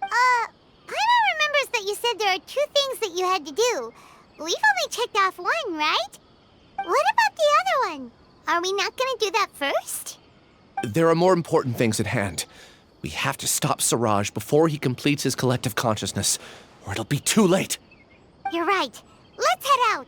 Paimon remembers that you said there are 2 things that you had to do. We've only checked off 1, right? What about the other one? Are we not gonna do that first? There are more important things at hand. We have to stop Siraj before he completes his collective consciousness, or it'll be too late. You're right. Let's head out.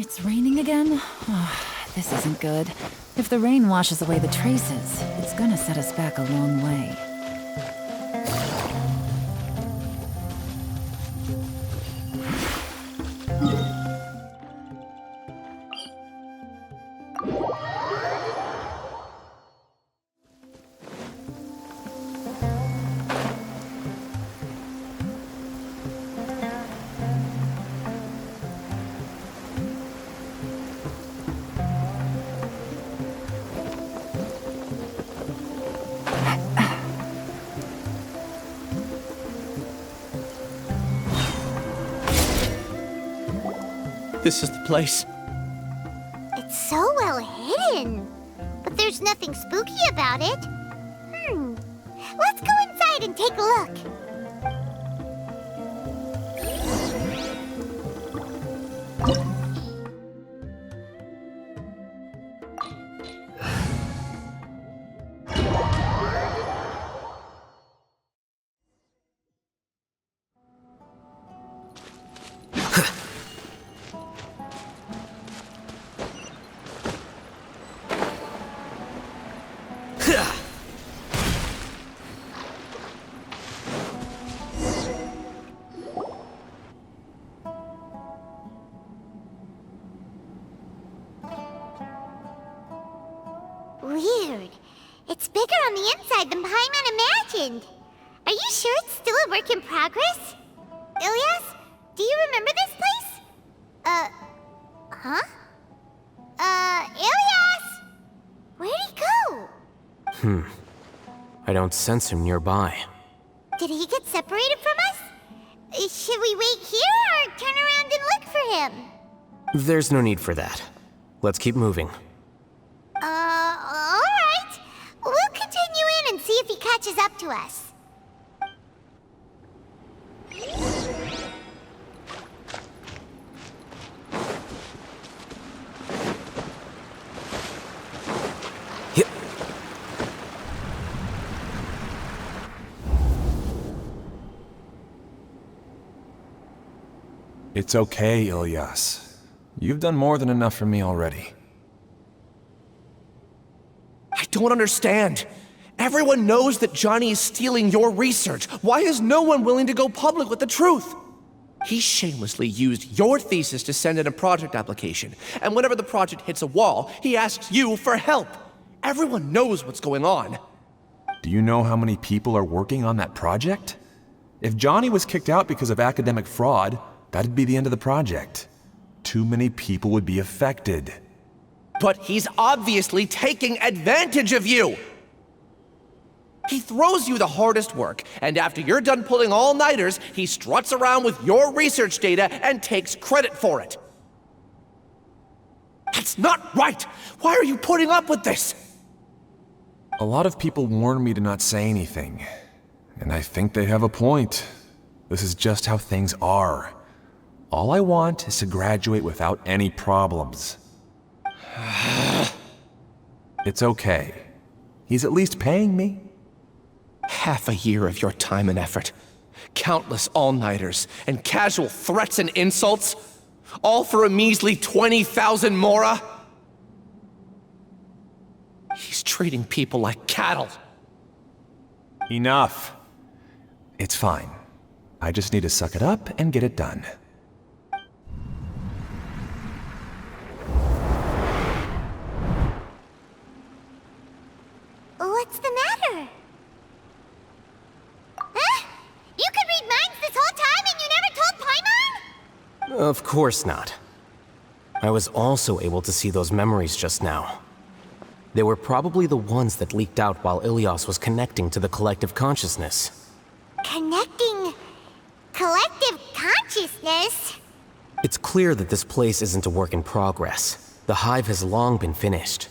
It's raining again? Oh, this isn't good. If the rain washes away the traces, it's gonna set us back a long way. This is the place. It's so well hidden. But there's nothing spooky about it. Let's go inside and take a look. Weird. It's bigger on the inside than Paimon imagined. Are you sure it's still a work in progress? Ilyas, do you remember this place? Huh? Ilyas! Where'd he go? I don't sense him nearby. Did he get separated from us? Should we wait here or turn around and look for him? There's no need for that. Let's keep moving. Alright. We'll continue in and see if he catches up to us. It's okay, Ilyas. You've done more than enough for me already. I don't understand. Everyone knows that Johnny is stealing your research. Why is no one willing to go public with the truth? He shamelessly used your thesis to send in a project application, and whenever the project hits a wall, he asks you for help. Everyone knows what's going on. Do you know how many people are working on that project? If Johnny was kicked out because of academic fraud, that'd be the end of the project. Too many people would be affected. But he's obviously taking advantage of you! He throws you the hardest work, and after you're done pulling all-nighters, he struts around with your research data and takes credit for it. That's not right! Why are you putting up with this? A lot of people warn me to not say anything, and I think they have a point. This is just how things are. All I want is to graduate without any problems. It's okay. He's at least paying me. Half a year of your time and effort. Countless all-nighters and casual threats and insults. All for a measly 20,000 mora? He's treating people like cattle. Enough. It's fine. I just need to suck it up and get it done. What's the matter? Huh? You could read minds this whole time and you never told Paimon? Of course not. I was also able to see those memories just now. They were probably the ones that leaked out while Ilyas was connecting to the collective consciousness. Connecting collective consciousness? It's clear that this place isn't a work in progress. The hive has long been finished.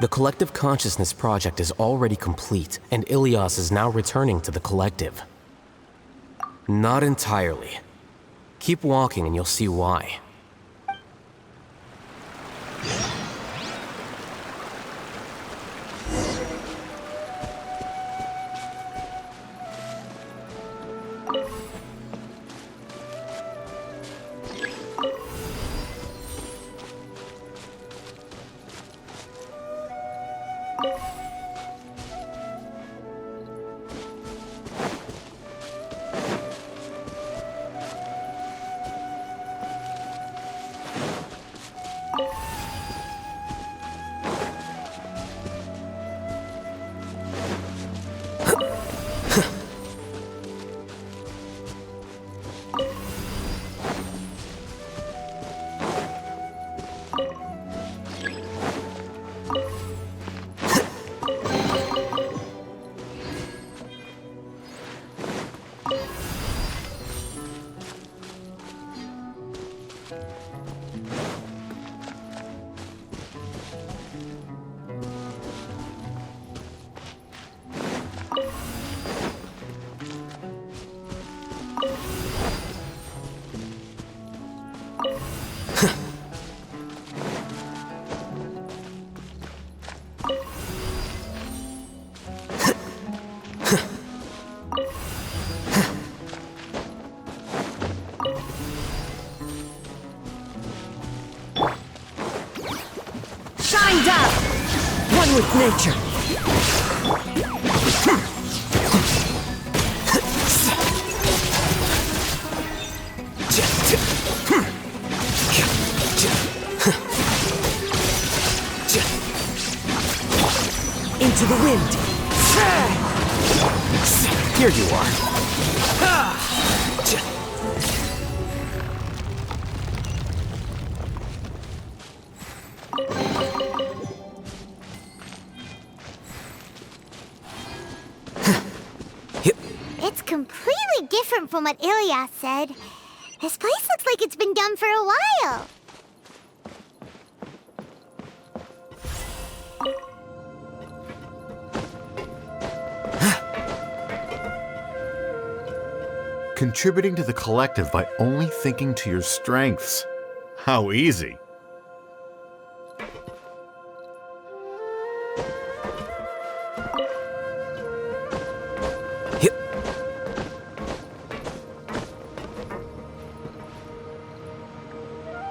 The collective consciousness project is already complete, and Ilyas is now returning to the collective. Not entirely. Keep walking and you'll see why. with nature. Into the wind. Here you are. It's completely different from what Ilyas said. This place looks like it's been done for a while. Contributing to the collective by only thinking to your strengths. How easy.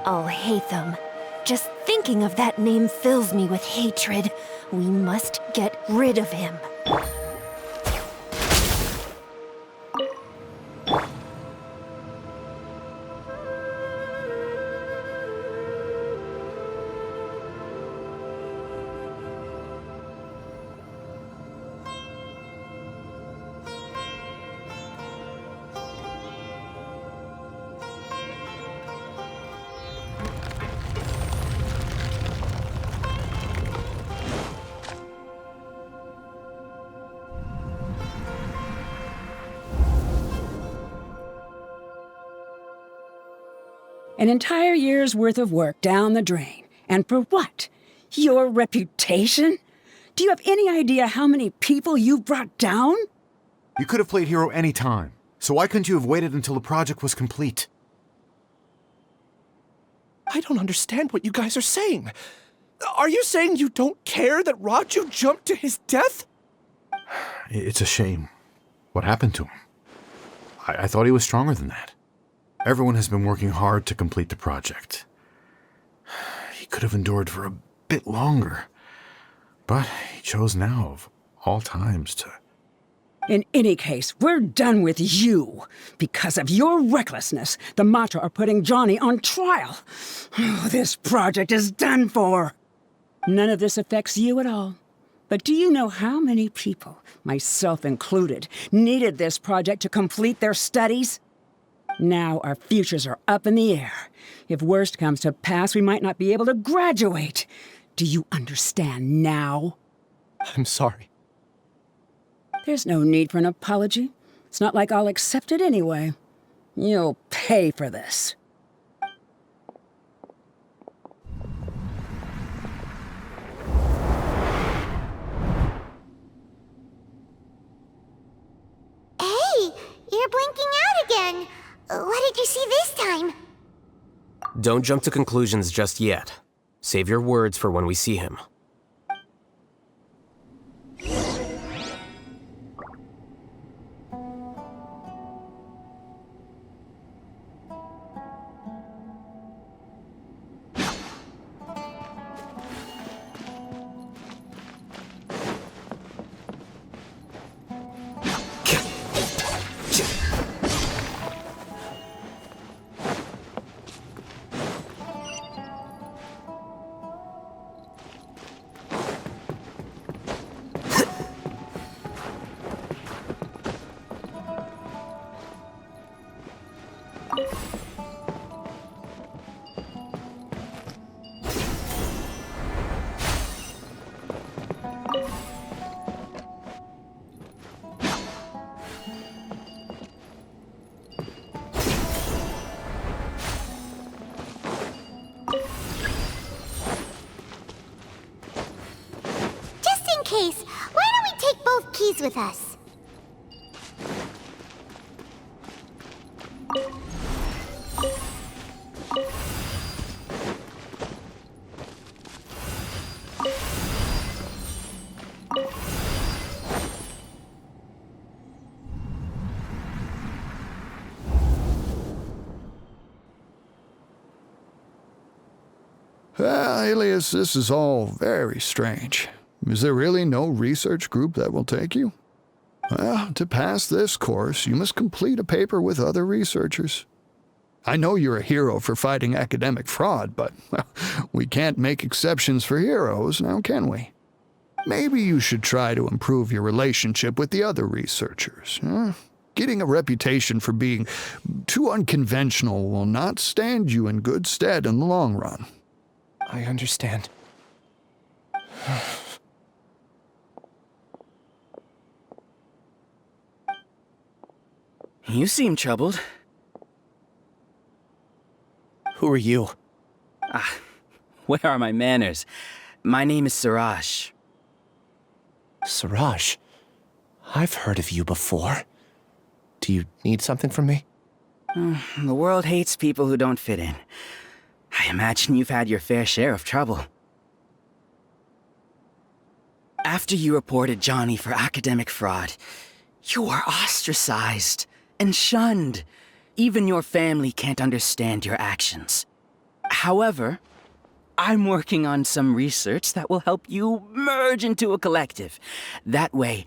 Alhaitham. Just thinking of that name fills me with hatred. We must get rid of him. An entire year's worth of work down the drain. And for what? Your reputation? Do you have any idea how many people you brought down? You could have played hero any time, so why couldn't you have waited until the project was complete? I don't understand what you guys are saying. Are you saying you don't care that Raju jumped to his death? It's a shame. What happened to him? I thought he was stronger than that. Everyone has been working hard to complete the project. He could have endured for a bit longer, but he chose now, of all times, to... In any case, we're done with you. Because of your recklessness, the Matra are putting Johnny on trial. This project is done for. None of this affects you at all. But do you know how many people, myself included, needed this project to complete their studies? Now our futures are up in the air. If worst comes to pass, we might not be able to graduate. Do you understand now? I'm sorry. There's no need for an apology. It's not like I'll accept it anyway. You'll pay for this. Hey, you're blinking out again. What did you see this time? Don't jump to conclusions just yet. Save your words for when we see him. Why don't we take both keys with us? Well, Alias, this is all very strange. Is there really no research group that will take you? Well, to pass this course, you must complete a paper with other researchers. I know you're a hero for fighting academic fraud, but well, we can't make exceptions for heroes, now can we? Maybe you should try to improve your relationship with the other researchers. Getting a reputation for being too unconventional will not stand you in good stead in the long run. I understand. You seem troubled. Who are you? Where are my manners? My name is Siraj. Siraj? I've heard of you before. Do you need something from me? The world hates people who don't fit in. I imagine you've had your fair share of trouble. After you reported Johnny for academic fraud, you were ostracized and shunned. Even your family can't understand your actions. However, I'm working on some research that will help you merge into a collective. That way,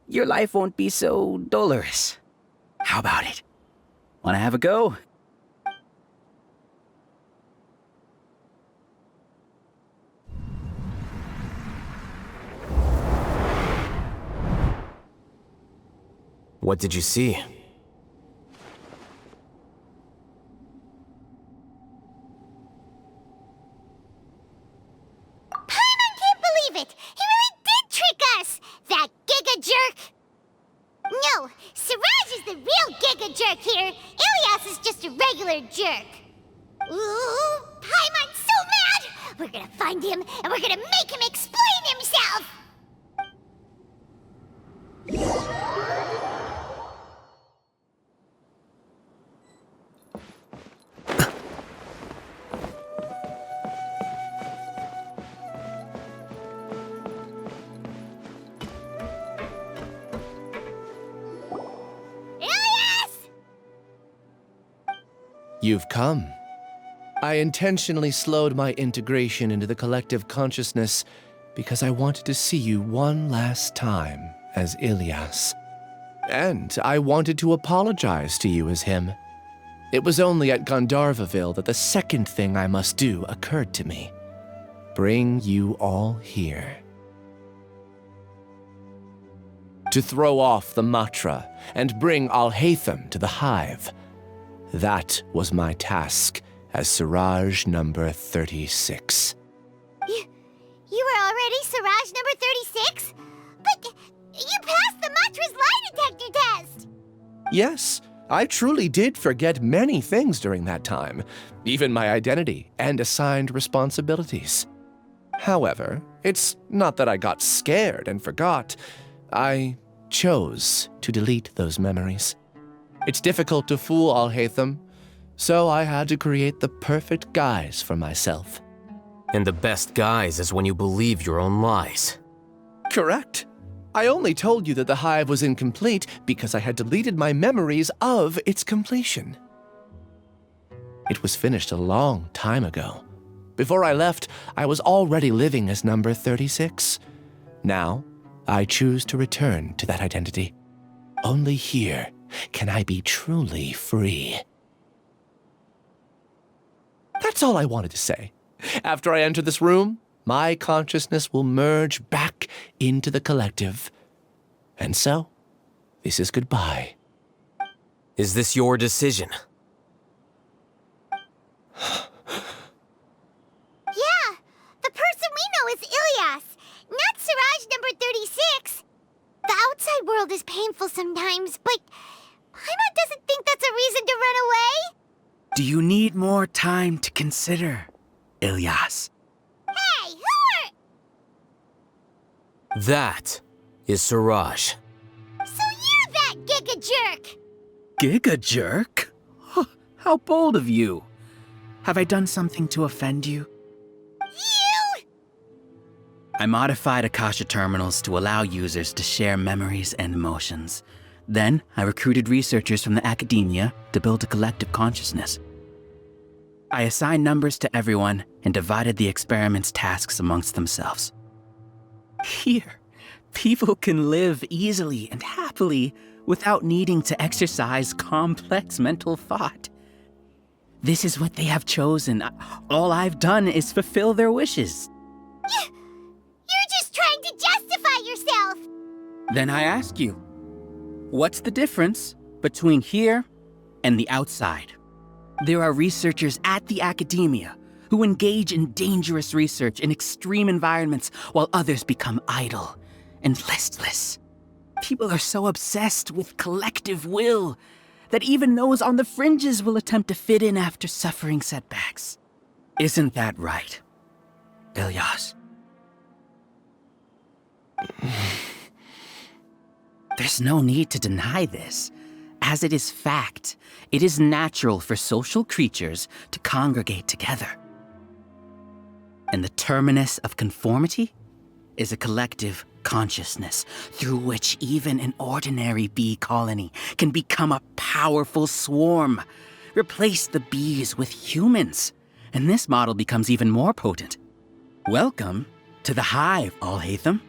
your life won't be so dolorous. How about it? Wanna have a go? What did you see? It! He really did trick us! That Giga Jerk! No, Siraj is the real Giga Jerk here. Ilias is just a regular jerk. Ooh, Paimon's so mad! We're gonna find him, and we're gonna make him explain himself! You've come. I intentionally slowed my integration into the collective consciousness because I wanted to see you one last time as Ilias. And I wanted to apologize to you as him. It was only at Gandharvaville that the second thing I must do occurred to me. Bring you all here. To throw off the Matra and bring Alhaitham to the hive. That was my task as Siraj number 36. You were already Siraj number 36? But you passed the Matra's lie detector test! Yes, I truly did forget many things during that time, even my identity and assigned responsibilities. However, it's not that I got scared and forgot. I chose to delete those memories. It's difficult to fool Alhaitham, so I had to create the perfect guise for myself. And the best guise is when you believe your own lies. Correct. I only told you that the hive was incomplete because I had deleted my memories of its completion. It was finished a long time ago. Before I left, I was already living as number 36. Now, I choose to return to that identity. Only here can I be truly free. That's all I wanted to say. After I enter this room, my consciousness will merge back into the collective. And so, this is goodbye. Is this your decision? Yeah, the person we know is Ilias, not Siraj number 36. The outside world is painful sometimes, but Paimon doesn't think that's a reason to run away. Do you need more time to consider, Ilias? Hey, who are... That is Siraj. So you're that Giga Jerk! Giga Jerk? Oh, how bold of you. Have I done something to offend you? You! I modified Akasha terminals to allow users to share memories and emotions. Then, I recruited researchers from the academia to build a collective consciousness. I assigned numbers to everyone and divided the experiment's tasks amongst themselves. Here, people can live easily and happily without needing to exercise complex mental thought. This is what they have chosen. All I've done is fulfill their wishes. You're just trying to justify yourself! Then I ask you, what's the difference between here and the outside? There are researchers at the academia who engage in dangerous research in extreme environments while others become idle and listless. People are so obsessed with collective will that even those on the fringes will attempt to fit in after suffering setbacks. Isn't that right, Ilyas? There's no need to deny this. As it is fact, it is natural for social creatures to congregate together. And the terminus of conformity is a collective consciousness through which even an ordinary bee colony can become a powerful swarm. Replace the bees with humans, and this model becomes even more potent. Welcome to the hive, Alhaitham.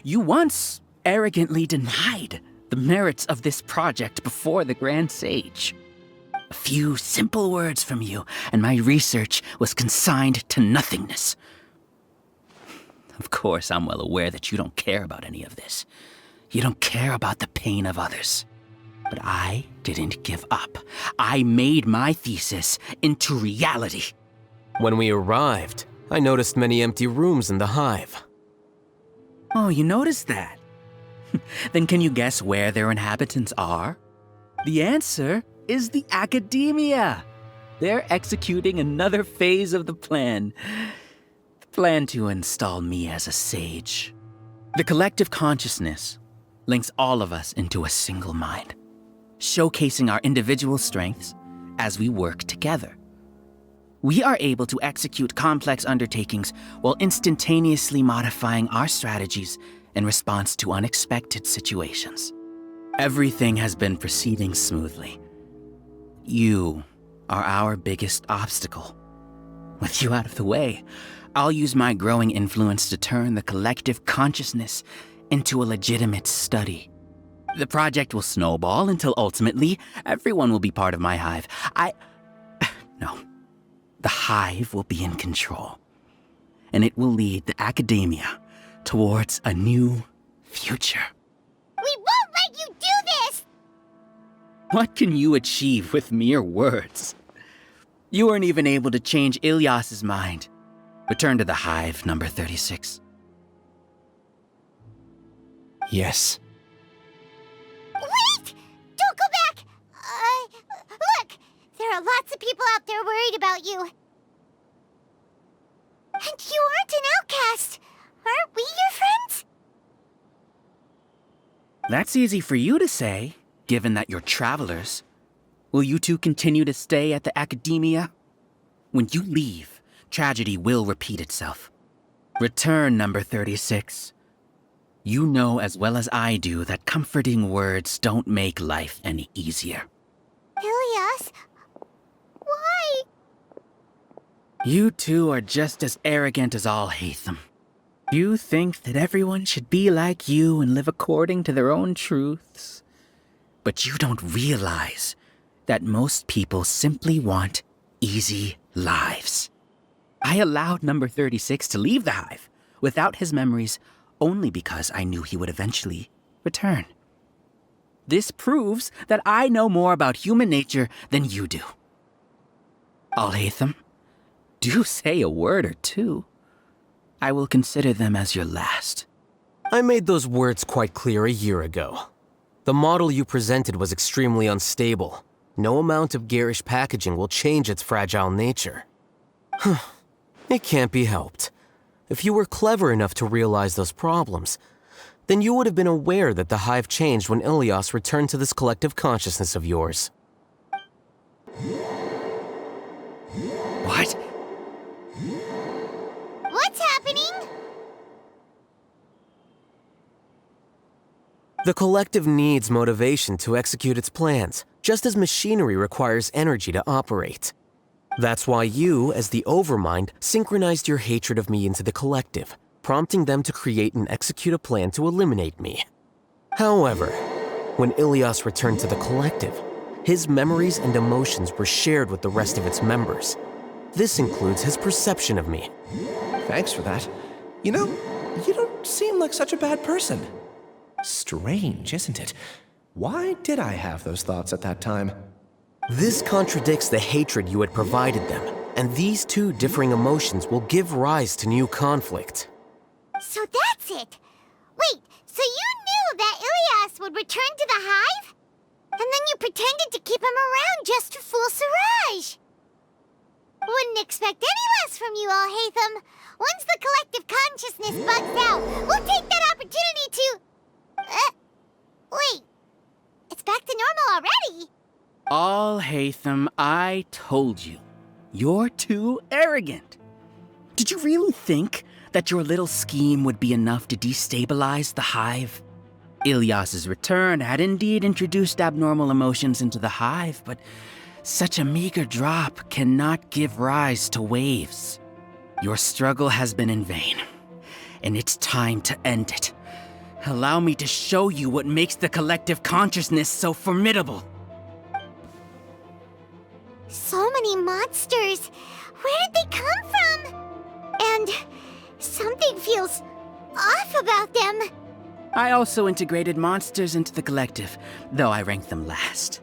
You once arrogantly denied the merits of this project before the Grand Sage. A few simple words from you, and my research was consigned to nothingness. Of course, I'm well aware that you don't care about any of this. You don't care about the pain of others. But I didn't give up. I made my thesis into reality. When we arrived, I noticed many empty rooms in the hive. Oh, you noticed that? Then can you guess where their inhabitants are? The answer is the academia. They're executing another phase of the plan. The plan to install me as a sage. The collective consciousness links all of us into a single mind, showcasing our individual strengths as we work together. We are able to execute complex undertakings while instantaneously modifying our strategies in response to unexpected situations. Everything has been proceeding smoothly. You are our biggest obstacle. With you out of the way, I'll use my growing influence to turn the collective consciousness into a legitimate study. The project will snowball until ultimately everyone will be part of my hive. No. The hive will be in control, and it will lead the academia towards a new future. We won't let you do this! What can you achieve with mere words? You weren't even able to change Ilyas's mind. Return to the hive, number 36. Yes. Wait! Don't go back! Look! There are lots of people out there worried about you. And you aren't an outcast. Aren't we your friends? That's easy for you to say, given that you're travelers. Will you two continue to stay at the academia? When you leave, tragedy will repeat itself. Return, number 36. You know as well as I do that comforting words don't make life any easier. Ilyas, why? You two are just as arrogant as Alhaitham. You think that everyone should be like you and live according to their own truths. But you don't realize that most people simply want easy lives. I allowed number 36 to leave the hive without his memories only because I knew he would eventually return. This proves that I know more about human nature than you do. Alhaitham, do say a word or two. I will consider them as your last. I made those words quite clear a year ago. The model you presented was extremely unstable. No amount of garish packaging will change its fragile nature. It can't be helped. If you were clever enough to realize those problems, then you would have been aware that the hive changed when Ilyas returned to this collective consciousness of yours. What? What's happening? The collective needs motivation to execute its plans, just as machinery requires energy to operate. That's why you, as the Overmind, synchronized your hatred of me into the collective, prompting them to create and execute a plan to eliminate me. However, when Ilias returned to the collective, his memories and emotions were shared with the rest of its members. This includes his perception of me. Thanks for that. You know, you don't seem like such a bad person. Strange, isn't it? Why did I have those thoughts at that time? This contradicts the hatred you had provided them, and these two differing emotions will give rise to new conflict. So that's it! Wait, so you knew that Ilias would return to the hive? And then you pretended to keep him around just to fool Siraj! Wouldn't expect any less from you, Alhaitham. Once the collective consciousness bugs out, we'll take that opportunity to... wait. It's back to normal already. Alhaitham, I told you. You're too arrogant. Did you really think that your little scheme would be enough to destabilize the hive? Ilias's return had indeed introduced abnormal emotions into the hive, but such a meager drop cannot give rise to waves. Your struggle has been in vain, and it's time to end it. Allow me to show you what makes the collective consciousness so formidable. So many monsters. Where did they come from? And something feels off about them. I also integrated monsters into the collective, though I ranked them last.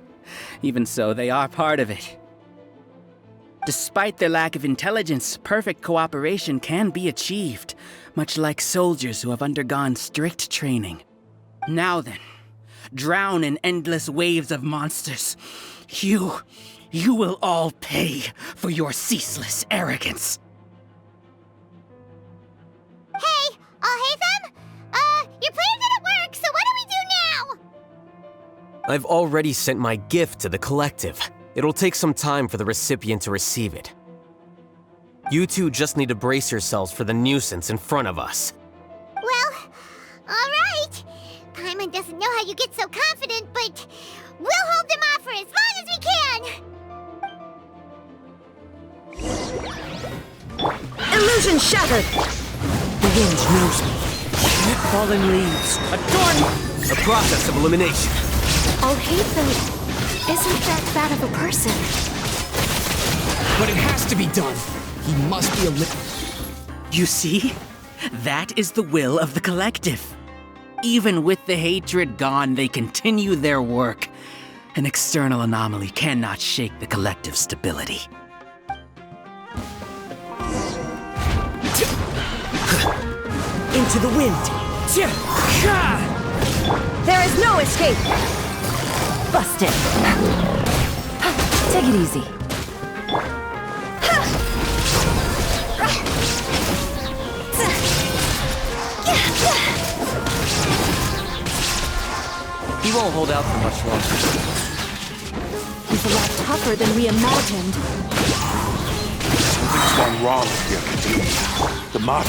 Even so, they are part of it. Despite their lack of intelligence, perfect cooperation can be achieved, much like soldiers who have undergone strict training. Now then, drown in endless waves of monsters. You will all pay for your ceaseless arrogance. Hey, Alhaitham? Your plan didn't work, so what do we do now? I've already sent my gift to the collective. It'll take some time for the recipient to receive it. You two just need to brace yourselves for the nuisance in front of us. Well, alright. Paimon doesn't know how you get so confident, but we'll hold them off for as long as we can. Illusion shattered! The wind knows me. Fallen leaves, adorn! A process of elimination. Alhaitham isn't that bad of a person. But it has to be done. He must be You see? That is the will of the collective. Even with the hatred gone, they continue their work. An external anomaly cannot shake the collective's stability. Into the wind. There is no escape. Busted. Take it easy. He won't hold out for much longer. He's a lot tougher than we imagined. Something's gone wrong with the Academia. The march.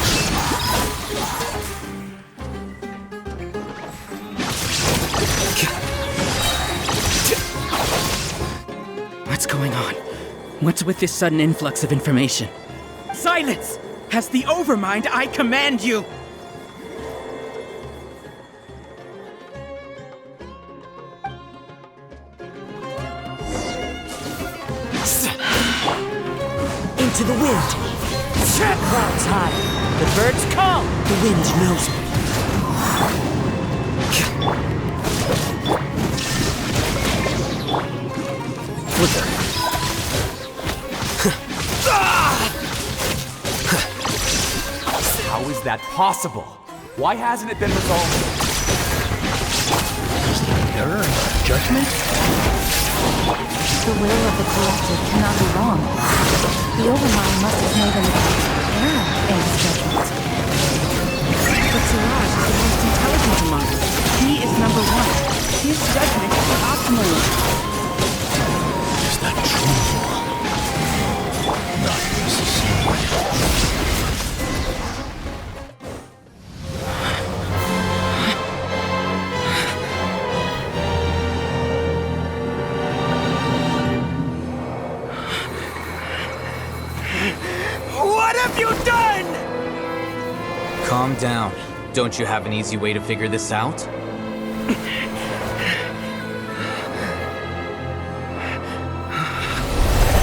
What's going on? What's with this sudden influx of information? Silence! As the Overmind, I command you! Into the wind. Clouds high. The birds call. The wind knows me. How is that possible? Why hasn't it been resolved? Is there an error in our judgment? The will of the collective cannot be wrong. The Overmind must have made an error in his judgment. But Siraj is the most intelligent among us. He is number one. His judgment is the optimal one. Is that true? Not necessarily. Calm down. Don't you have an easy way to figure this out?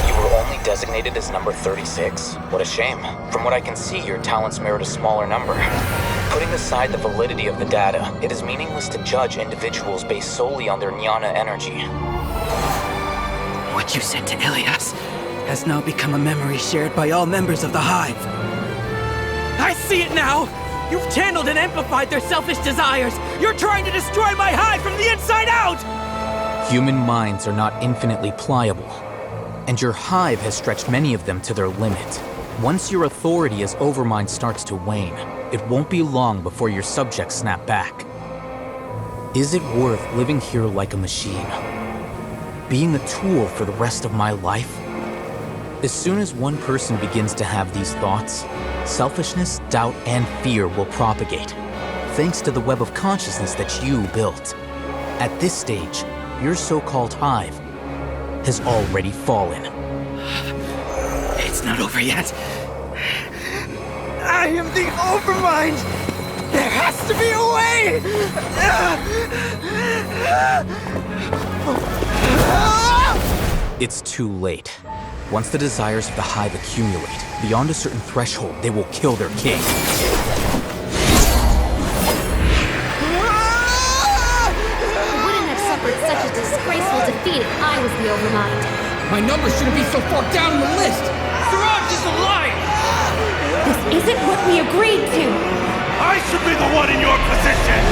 You were only designated as number 36? What a shame. From what I can see, your talents merit a smaller number. Putting aside the validity of the data, it is meaningless to judge individuals based solely on their jnana energy. What you said to Ilias has now become a memory shared by all members of the Hive. I see it now! You've channeled and amplified their selfish desires! You're trying to destroy my Hive from the inside out! Human minds are not infinitely pliable, and your Hive has stretched many of them to their limit. Once your authority as Overmind starts to wane, it won't be long before your subjects snap back. Is it worth living here like a machine? Being a tool for the rest of my life? As soon as one person begins to have these thoughts, selfishness, doubt, and fear will propagate, thanks to the web of consciousness that you built. At this stage, your so-called Hive has already fallen. It's not over yet. I am the Overmind! There has to be a way! It's too late. Once the desires of the Hive accumulate, beyond a certain threshold, they will kill their king. I wouldn't have suffered such a disgraceful defeat if I was the Overmind. My number shouldn't be so far down the list! Siraj is a liar! This isn't what we agreed to! I should be the one in your position!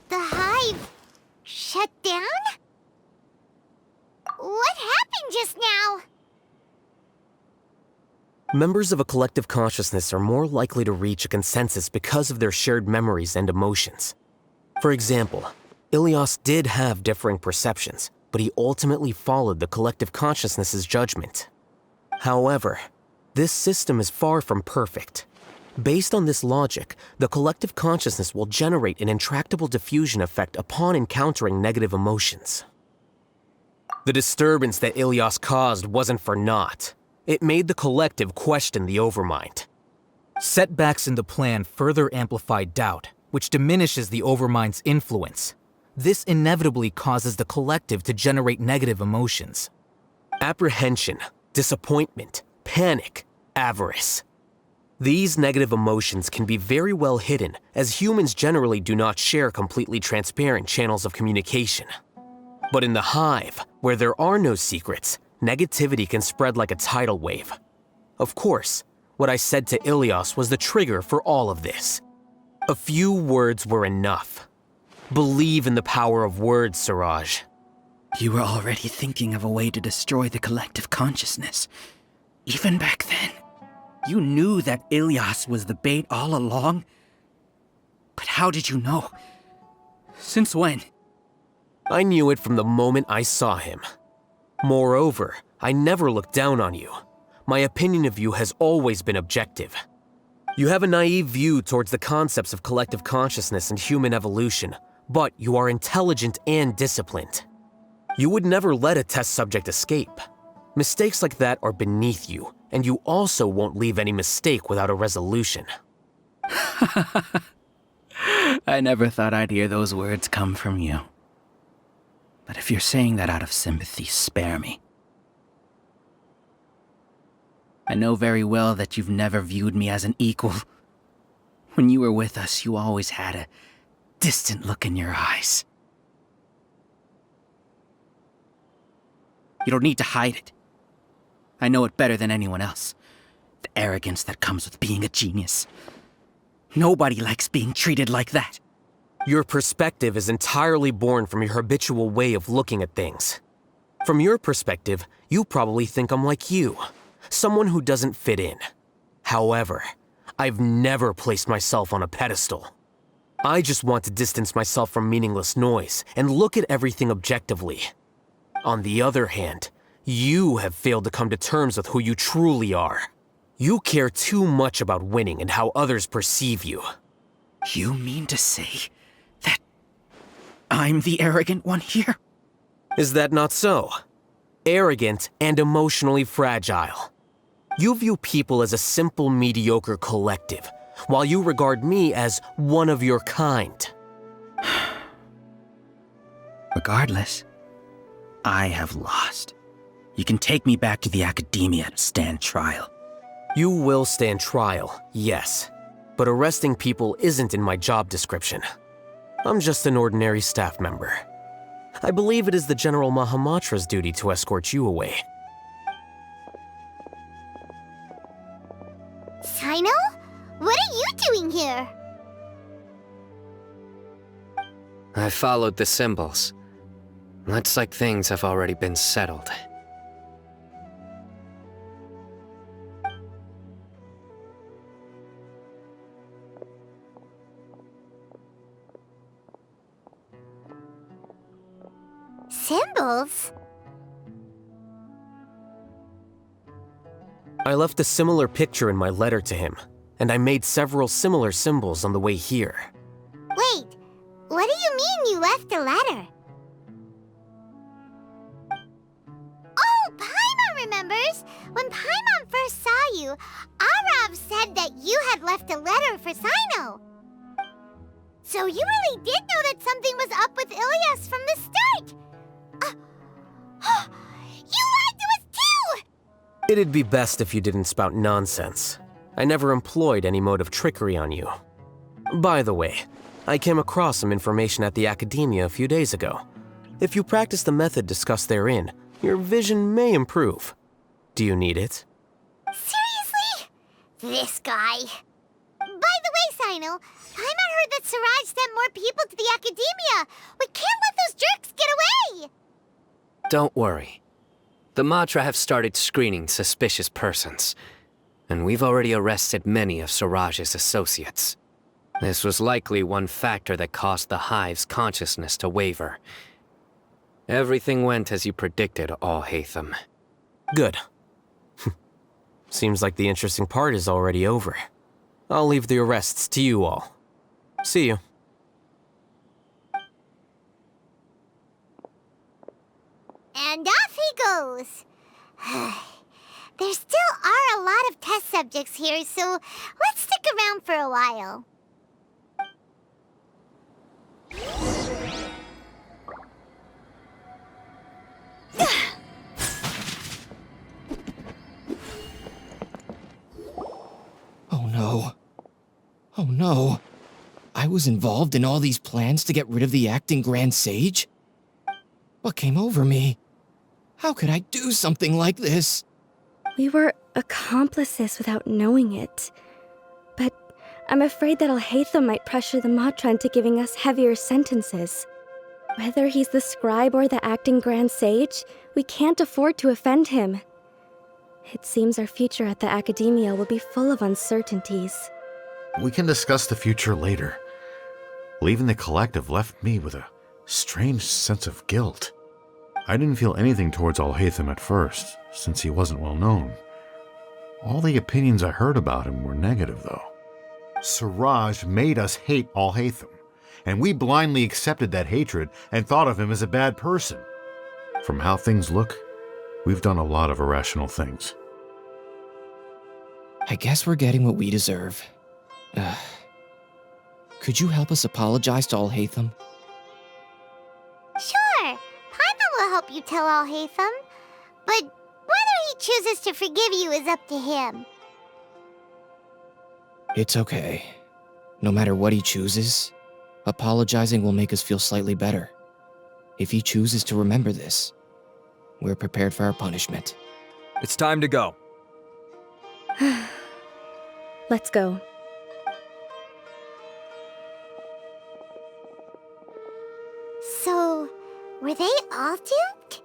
The Hive shut down? What happened just now? Members of a collective consciousness are more likely to reach a consensus because of their shared memories and emotions. For example, Ilias did have differing perceptions, but he ultimately followed the collective consciousness's judgment. However, this system is far from perfect. Based on this logic, the collective consciousness will generate an intractable diffusion effect upon encountering negative emotions. The disturbance that Ilias caused wasn't for naught. It made the collective question the Overmind. Setbacks in the plan further amplify doubt, which diminishes the Overmind's influence. This inevitably causes the collective to generate negative emotions. Apprehension, disappointment, panic, avarice. These negative emotions can be very well hidden, as humans generally do not share completely transparent channels of communication. But in the Hive, where there are no secrets, negativity can spread like a tidal wave. Of course, what I said to Ilias was the trigger for all of this. A few words were enough. Believe in the power of words, Siraj. You were already thinking of a way to destroy the collective consciousness. Even back then, you knew that Ilias was the bait all along. But how did you know? Since when? I knew it from the moment I saw him. Moreover, I never looked down on you. My opinion of you has always been objective. You have a naive view towards the concepts of collective consciousness and human evolution, but you are intelligent and disciplined. You would never let a test subject escape. Mistakes like that are beneath you, and you also won't leave any mistake without a resolution. I never thought I'd hear those words come from you. But if you're saying that out of sympathy, spare me. I know very well that you've never viewed me as an equal. When you were with us, you always had a distant look in your eyes. You don't need to hide it. I know it better than anyone else. The arrogance that comes with being a genius. Nobody likes being treated like that. Your perspective is entirely born from your habitual way of looking at things. From your perspective, you probably think I'm like you, someone who doesn't fit in. However, I've never placed myself on a pedestal. I just want to distance myself from meaningless noise and look at everything objectively. On the other hand, You have failed to come to terms with who you truly are. You care too much about winning and how others perceive you. You mean to say that I'm the arrogant one here? Is that not so? Arrogant and emotionally fragile. You view people as a simple, mediocre collective, while you regard me as one of your kind. Regardless, I have lost. You can take me back to the Academia to stand trial. You will stand trial, yes. But arresting people isn't in my job description. I'm just an ordinary staff member. I believe it is the General Mahamatra's duty to escort you away. Sino? What are you doing here? I followed the symbols. Looks like things have already been settled. Symbols? I left a similar picture in my letter to him, and I made several similar symbols on the way here. Wait, what do you mean you left a letter? Oh, Paimon remembers! When Paimon first saw you, Arav said that you had left a letter for Sino. So you really did know that something was up with Ilias from the start! You lied to us too! It'd be best if you didn't spout nonsense. I never employed any mode of trickery on you. By the way, I came across some information at the Academia a few days ago. If you practice the method discussed therein, your vision may improve. Do you need it? Seriously? This guy. By the way, Sino, Paimon heard that Siraj sent more people to the Academia. We can't let those jerks get away! Don't worry. The Matra have started screening suspicious persons, and we've already arrested many of Siraj's associates. This was likely one factor that caused the Hive's consciousness to waver. Everything went as you predicted, Alhaitham. Good. Seems like the interesting part is already over. I'll leave the arrests to you all. See you. And off he goes. There still are a lot of test subjects here, so let's stick around for a while. Oh no. Oh no. I was involved in all these plans to get rid of the acting Grand Sage? What came over me? How could I do something like this? We were accomplices without knowing it. But I'm afraid that Alhaitham might pressure the Matra into giving us heavier sentences. Whether he's the scribe or the acting Grand Sage, we can't afford to offend him. It seems our future at the Academia will be full of uncertainties. We can discuss the future later. Leaving the collective left me with a strange sense of guilt. I didn't feel anything towards Alhaitham at first, since he wasn't well known. All the opinions I heard about him were negative, though. Siraj made us hate Alhaitham, and we blindly accepted that hatred and thought of him as a bad person. From how things look, we've done a lot of irrational things. I guess we're getting what we deserve. Could you help us apologize to Alhaitham? Sure, Paimon will help you tell Alhaitham. But whether he chooses to forgive you is up to him. It's okay. No matter what he chooses, apologizing will make us feel slightly better. If he chooses to remember this, we're prepared for our punishment. It's time to go. Let's go. So, were they all duped?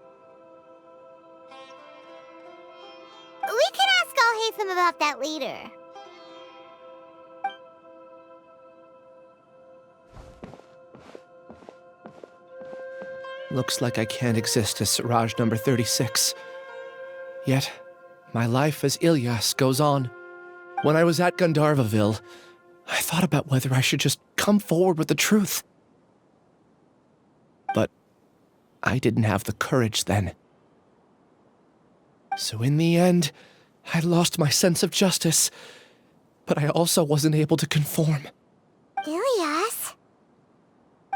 We can ask Alhaitham about that later. Looks like I can't exist as Siraj number 36. Yet, my life as Ilyas goes on. When I was at Gandharvaville, I thought about whether I should just come forward with the truth. But I didn't have the courage then. So in the end, I lost my sense of justice, but I also wasn't able to conform. Ilyas?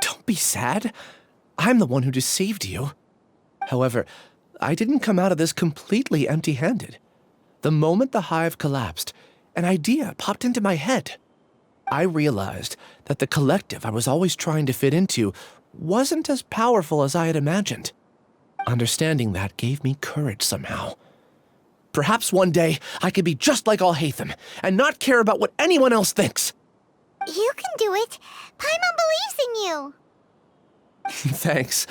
Don't be sad. I'm the one who deceived you. However, I didn't come out of this completely empty-handed. The moment the hive collapsed, an idea popped into my head. I realized that the collective I was always trying to fit into wasn't as powerful as I had imagined. Understanding that gave me courage somehow. Perhaps one day I could be just like Alhaitham and not care about what anyone else thinks. You can do it. Paimon believes in you. Thanks.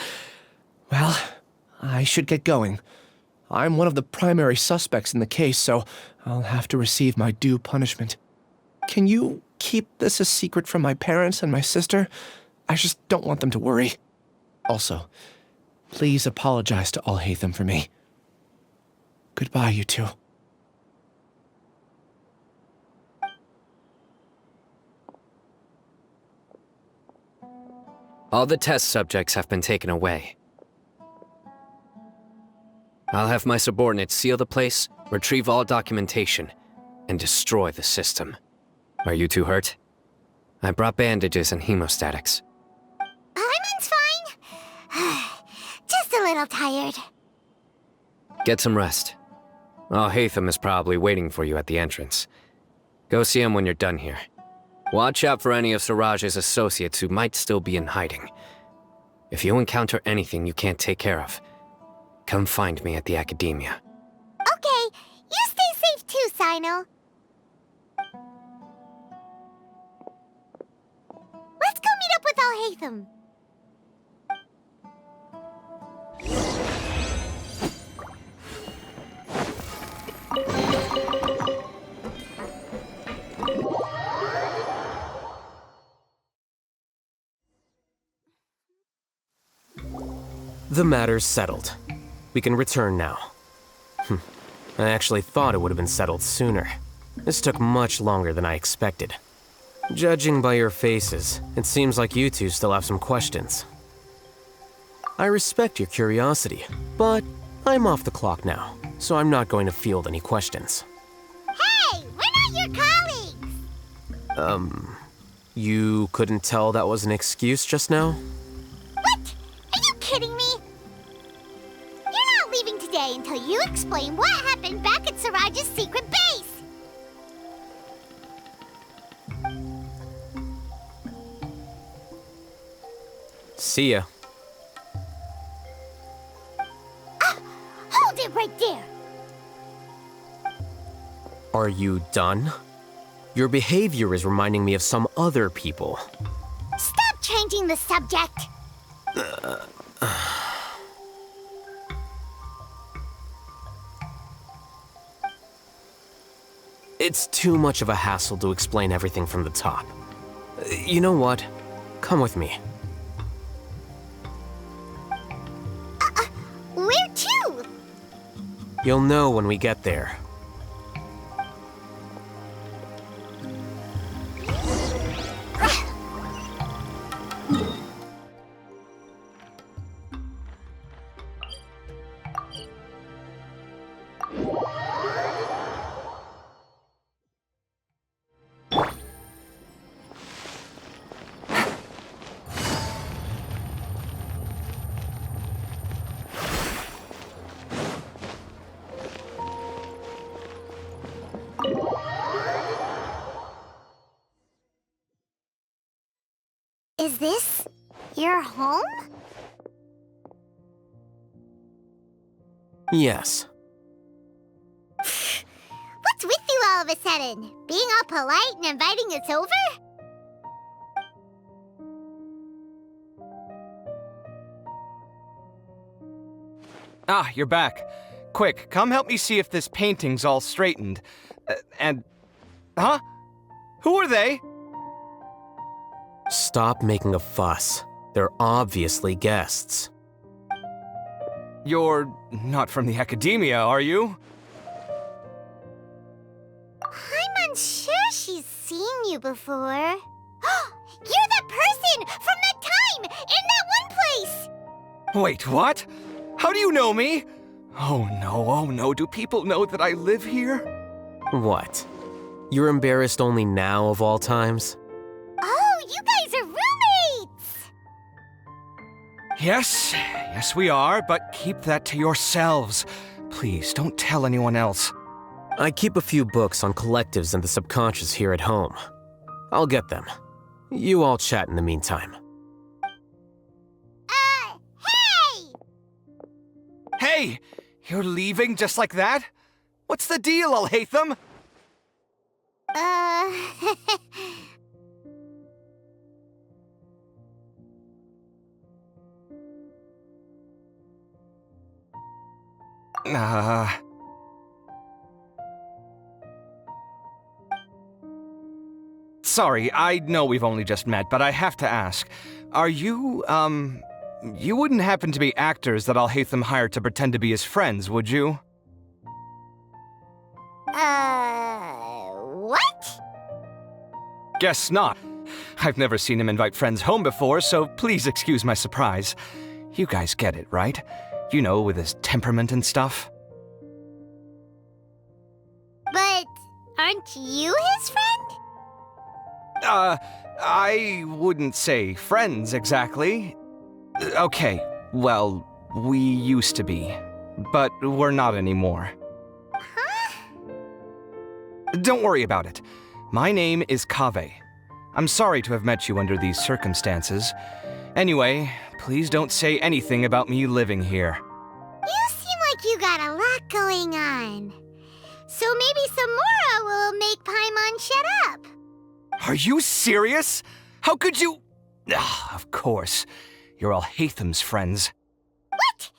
Well, I should get going. I'm one of the primary suspects in the case, so I'll have to receive my due punishment. Can you keep this a secret from my parents and my sister? I just don't want them to worry. Also, please apologize to Alhaitham for me. Goodbye, you two. All the test subjects have been taken away. I'll have my subordinates seal the place, retrieve all documentation, and destroy the system. Are you two hurt? I brought bandages and hemostatics. Paimon's fine. Just a little tired. Get some rest. Alhaitham is probably waiting for you at the entrance. Go see him when you're done here. Watch out for any of Siraj's associates who might still be in hiding. If you encounter anything you can't take care of, come find me at the Academia. Okay, you stay safe too, Sino. Let's go meet up with Alhaitham. The matter's settled. We can return now. I actually thought it would have been settled sooner. This took much longer than I expected. Judging by your faces, it seems like you two still have some questions. I respect your curiosity, but I'm off the clock now, so I'm not going to field any questions. Hey, we're not your colleagues! You couldn't tell that was an excuse just now? What? Are you kidding me? You're not leaving today until you explain what happened back at Siraj's secret base! See ya. Hold it right there! Are you done? Your behavior is reminding me of some other people. Stop changing the subject! It's too much of a hassle to explain everything from the top. You know what? Come with me. Where to? You'll know when we get there. Is this your home? Yes. What's with you all of a sudden? Being all polite and inviting us over? Ah, you're back. Quick, come help me see if this painting's all straightened. Huh? Who are they? Stop making a fuss. They're obviously guests. You're not from the academia, are you? I'm unsure she's seen you before. You're the person from that time in that one place! Wait, what? How do you know me? Oh no, do people know that I live here? What? You're embarrassed only now of all times? Oh, you guys are roommates! Yes, we are, but keep that to yourselves. Please, don't tell anyone else. I keep a few books on collectives and the subconscious here at home. I'll get them. You all chat in the meantime. Hey! Hey! You're leaving just like that? What's the deal, Alhaitham? Sorry, I know we've only just met, but I have to ask. Are you, you wouldn't happen to be actors that Alhaitham hired to pretend to be his friends, would you? What? Guess not. I've never seen him invite friends home before, so please excuse my surprise. You guys get it, right? You know, with his temperament and stuff. But aren't you his friend? I wouldn't say friends exactly. Okay, well, we used to be, but we're not anymore. Huh? Don't worry about it. My name is Kaveh. I'm sorry to have met you under these circumstances. Anyway, please don't say anything about me living here. You seem like you got a lot going on. So maybe Samora will make Paimon shut up. Are you serious? How could you? Of course. You're Alhaitham's friends. What?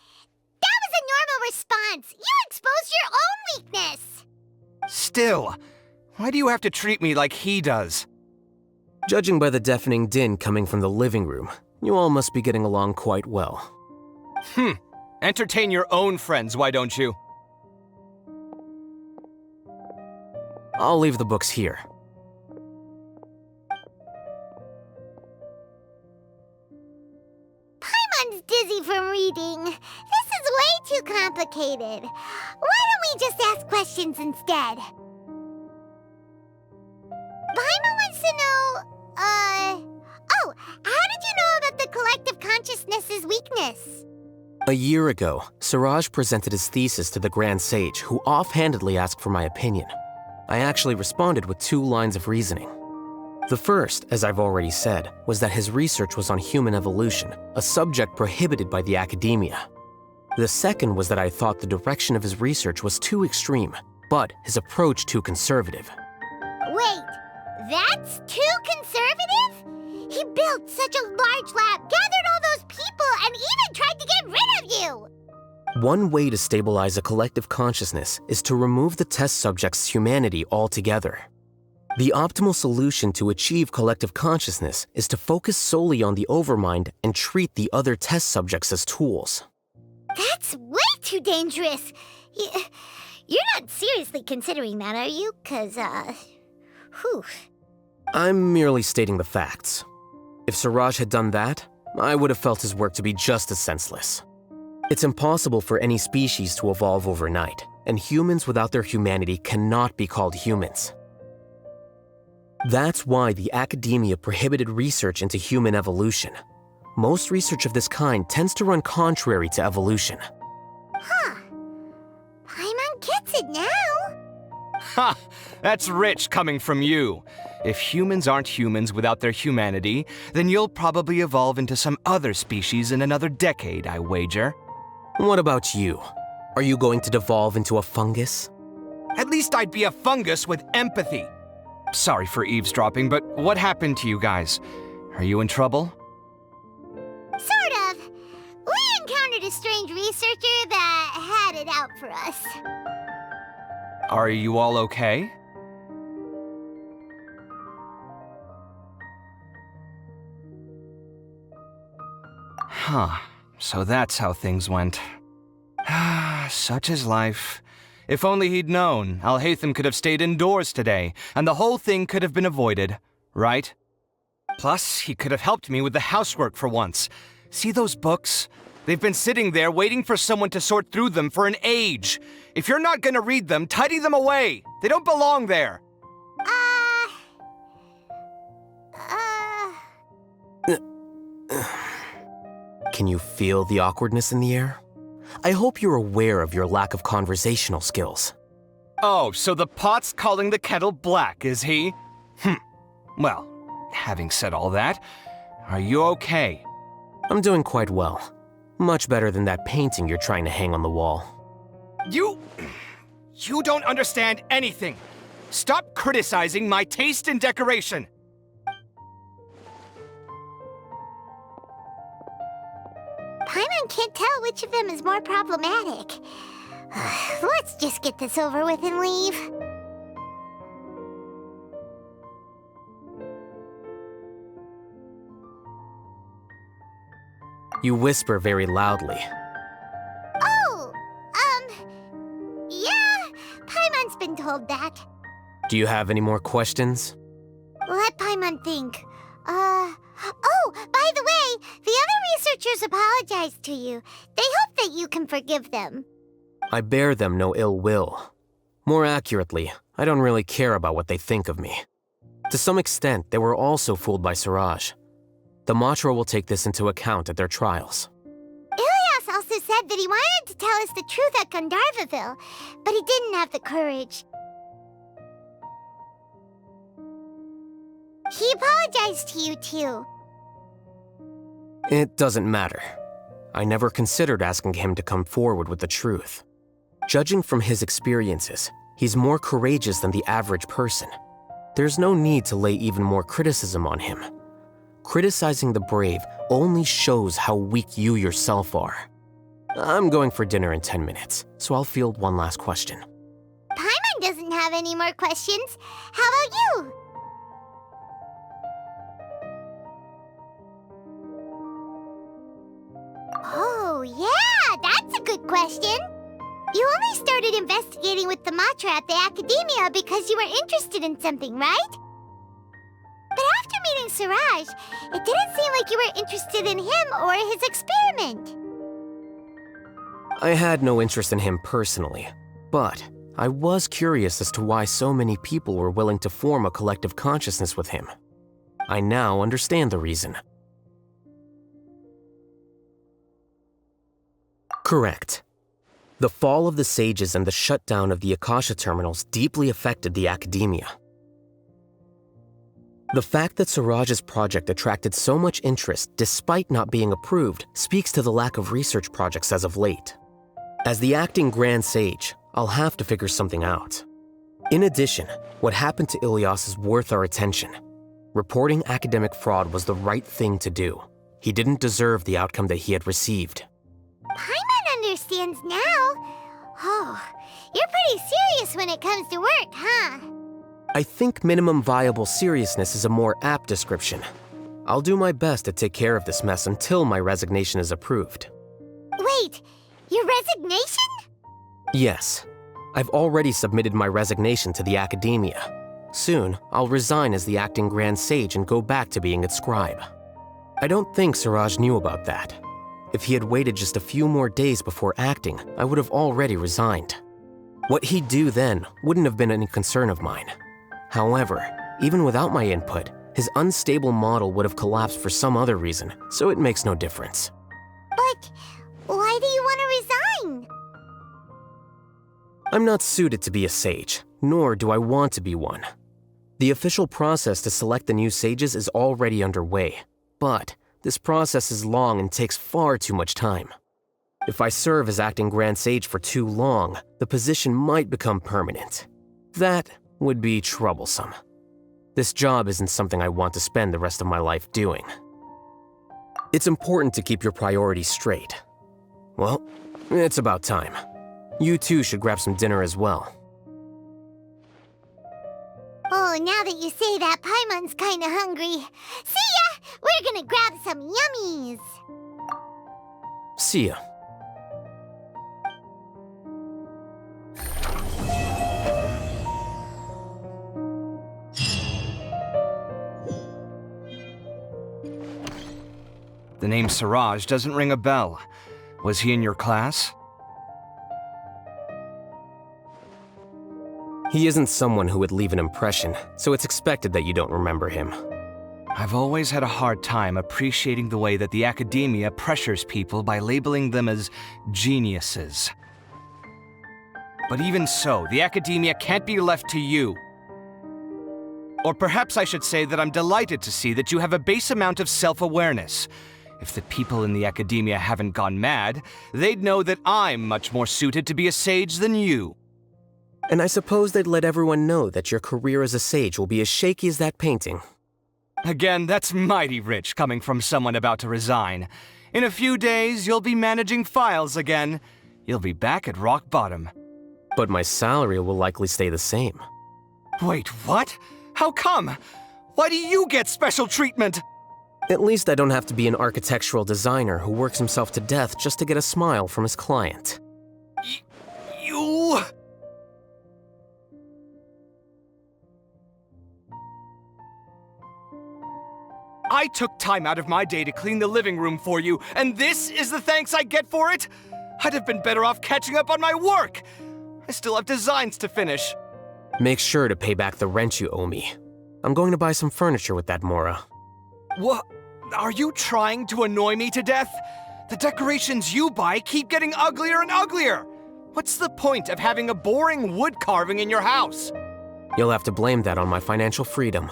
That was a normal response. You exposed your own weakness. Still, why do you have to treat me like he does? Judging by the deafening din coming from the living room, you all must be getting along quite well. Entertain your own friends, why don't you? I'll leave the books here. Paimon's dizzy from reading. This is way too complicated. Why don't we just ask questions instead? Paimon wants to know, oh, how did you know about the collective consciousness's weakness? A year ago, Siraj presented his thesis to the Grand Sage, who offhandedly asked for my opinion. I actually responded with 2 lines of reasoning. The first, as I've already said, was that his research was on human evolution, a subject prohibited by the academia. The second was that I thought the direction of his research was too extreme, but his approach too conservative. Wait, that's too conservative? He built such a large lab, gathered all those people, and even tried to get rid of you! One way to stabilize a collective consciousness is to remove the test subject's humanity altogether. The optimal solution to achieve collective consciousness is to focus solely on the overmind and treat the other test subjects as tools. That's way too dangerous. You're not seriously considering that, are you? 'Cause, whew. I'm merely stating the facts. If Siraj had done that, I would have felt his work to be just as senseless. It's impossible for any species to evolve overnight, and humans without their humanity cannot be called humans. That's why the academia prohibited research into human evolution. Most research of this kind tends to run contrary to evolution. Huh. Paimon gets it now. Ha! That's rich coming from you. If humans aren't humans without their humanity, then you'll probably evolve into some other species in another decade, I wager. What about you? Are you going to devolve into a fungus? At least I'd be a fungus with empathy. Sorry for eavesdropping, but what happened to you guys? Are you in trouble? Sort of. We encountered a strange researcher that had it out for us. Are you all okay? Huh. So that's how things went. Such is life. If only he'd known, Alhaitham could have stayed indoors today, and the whole thing could have been avoided, right? Plus, he could have helped me with the housework for once. See those books? They've been sitting there waiting for someone to sort through them for an age. If you're not gonna read them, tidy them away. They don't belong there. Can you feel the awkwardness in the air? I hope you're aware of your lack of conversational skills. Oh, so the pot's calling the kettle black, is he? Well, having said all that, are you okay? I'm doing quite well. Much better than that painting you're trying to hang on the wall. You don't understand anything. Stop criticizing my taste in decoration. Paimon can't tell which of them is more problematic. Let's just get this over with and leave. You whisper very loudly. Oh, yeah, Paimon's been told that. Do you have any more questions? Let Paimon think. Oh, by the way, the other researchers apologized to you. They hope that you can forgive them. I bear them no ill will. More accurately, I don't really care about what they think of me. To some extent, they were also fooled by Siraj. The Matra will take this into account at their trials. Ilias also said that he wanted to tell us the truth at Gandharvaville, but he didn't have the courage. He apologized to you, too. It doesn't matter. I never considered asking him to come forward with the truth. Judging from his experiences, he's more courageous than the average person. There's no need to lay even more criticism on him. Criticizing the brave only shows how weak you yourself are. I'm going for dinner in 10 minutes, so I'll field one last question. Paimon doesn't have any more questions. How about you? Oh, yeah, that's a good question. You only started investigating with the Matra at the Academia because you were interested in something, right? But after meeting Siraj, it didn't seem like you were interested in him or his experiment. I had no interest in him personally, but I was curious as to why so many people were willing to form a collective consciousness with him. I now understand the reason. Correct. The fall of the sages and the shutdown of the Akasha terminals deeply affected the Academia. The fact that Siraj's project attracted so much interest despite not being approved speaks to the lack of research projects as of late. As the acting Grand Sage, I'll have to figure something out. In addition, what happened to Ilias is worth our attention. Reporting academic fraud was the right thing to do. He didn't deserve the outcome that he had received. Paimon understands now. Oh, you're pretty serious when it comes to work, huh? I think minimum viable seriousness is a more apt description. I'll do my best to take care of this mess until my resignation is approved. Wait, your resignation? Yes. I've already submitted my resignation to the Academia. Soon, I'll resign as the acting Grand Sage and go back to being its scribe. I don't think Siraj knew about that. If he had waited just a few more days before acting, I would have already resigned. What he'd do then wouldn't have been any concern of mine. However, even without my input, his unstable model would have collapsed for some other reason, so it makes no difference. But why do you want to resign? I'm not suited to be a sage, nor do I want to be one. The official process to select the new sages is already underway, but this process is long and takes far too much time. If I serve as acting Grand Sage for too long, the position might become permanent. That would be troublesome. This job isn't something I want to spend the rest of my life doing. It's important to keep your priorities straight. Well, it's about time. You too should grab some dinner as well. Oh, now that you say that, Paimon's kinda hungry. See ya! We're gonna grab some yummies! See ya. The name Siraj doesn't ring a bell. Was he in your class? He isn't someone who would leave an impression, so it's expected that you don't remember him. I've always had a hard time appreciating the way that the academia pressures people by labeling them as geniuses. But even so, the academia can't be left to you. Or perhaps I should say that I'm delighted to see that you have a base amount of self-awareness. If the people in the academia haven't gone mad, they'd know that I'm much more suited to be a sage than you. And I suppose they'd let everyone know that your career as a sage will be as shaky as that painting. Again, that's mighty rich coming from someone about to resign. In a few days, you'll be managing files again. You'll be back at rock bottom. But my salary will likely stay the same. Wait, what? How come? Why do you get special treatment? At least I don't have to be an architectural designer who works himself to death just to get a smile from his client. You... I took time out of my day to clean the living room for you, and this is the thanks I get for it? I'd have been better off catching up on my work. I still have designs to finish. Make sure to pay back the rent you owe me. I'm going to buy some furniture with that Mora. What? Are you trying to annoy me to death? The decorations you buy keep getting uglier and uglier. What's the point of having a boring wood carving in your house? You'll have to blame that on my financial freedom.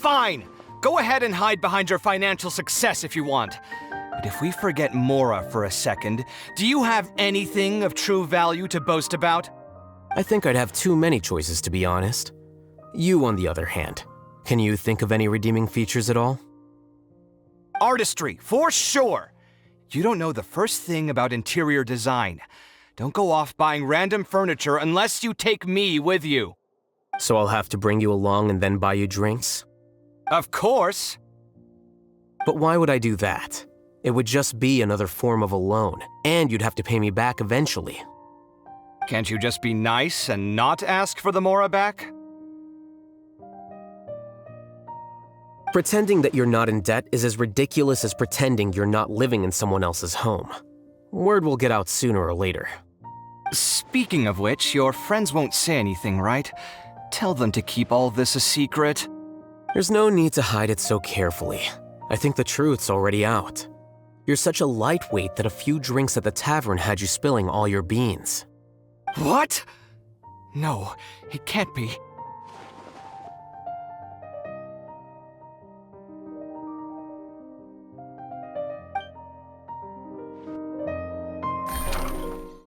Fine. Go ahead and hide behind your financial success if you want. But if we forget Mora for a second, do you have anything of true value to boast about? I think I'd have too many choices, to be honest. You, on the other hand, can you think of any redeeming features at all? Artistry, for sure. You don't know the first thing about interior design. Don't go off buying random furniture unless you take me with you. So I'll have to bring you along and then buy you drinks? Of course. But why would I do that? It would just be another form of a loan, and you'd have to pay me back eventually. Can't you just be nice and not ask for the Mora back? Pretending that you're not in debt is as ridiculous as pretending you're not living in someone else's home. Word will get out sooner or later. Speaking of which, your friends won't say anything, right? Tell them to keep all this a secret. There's no need to hide it so carefully. I think the truth's already out. You're such a lightweight that a few drinks at the tavern had you spilling all your beans. What? No, it can't be.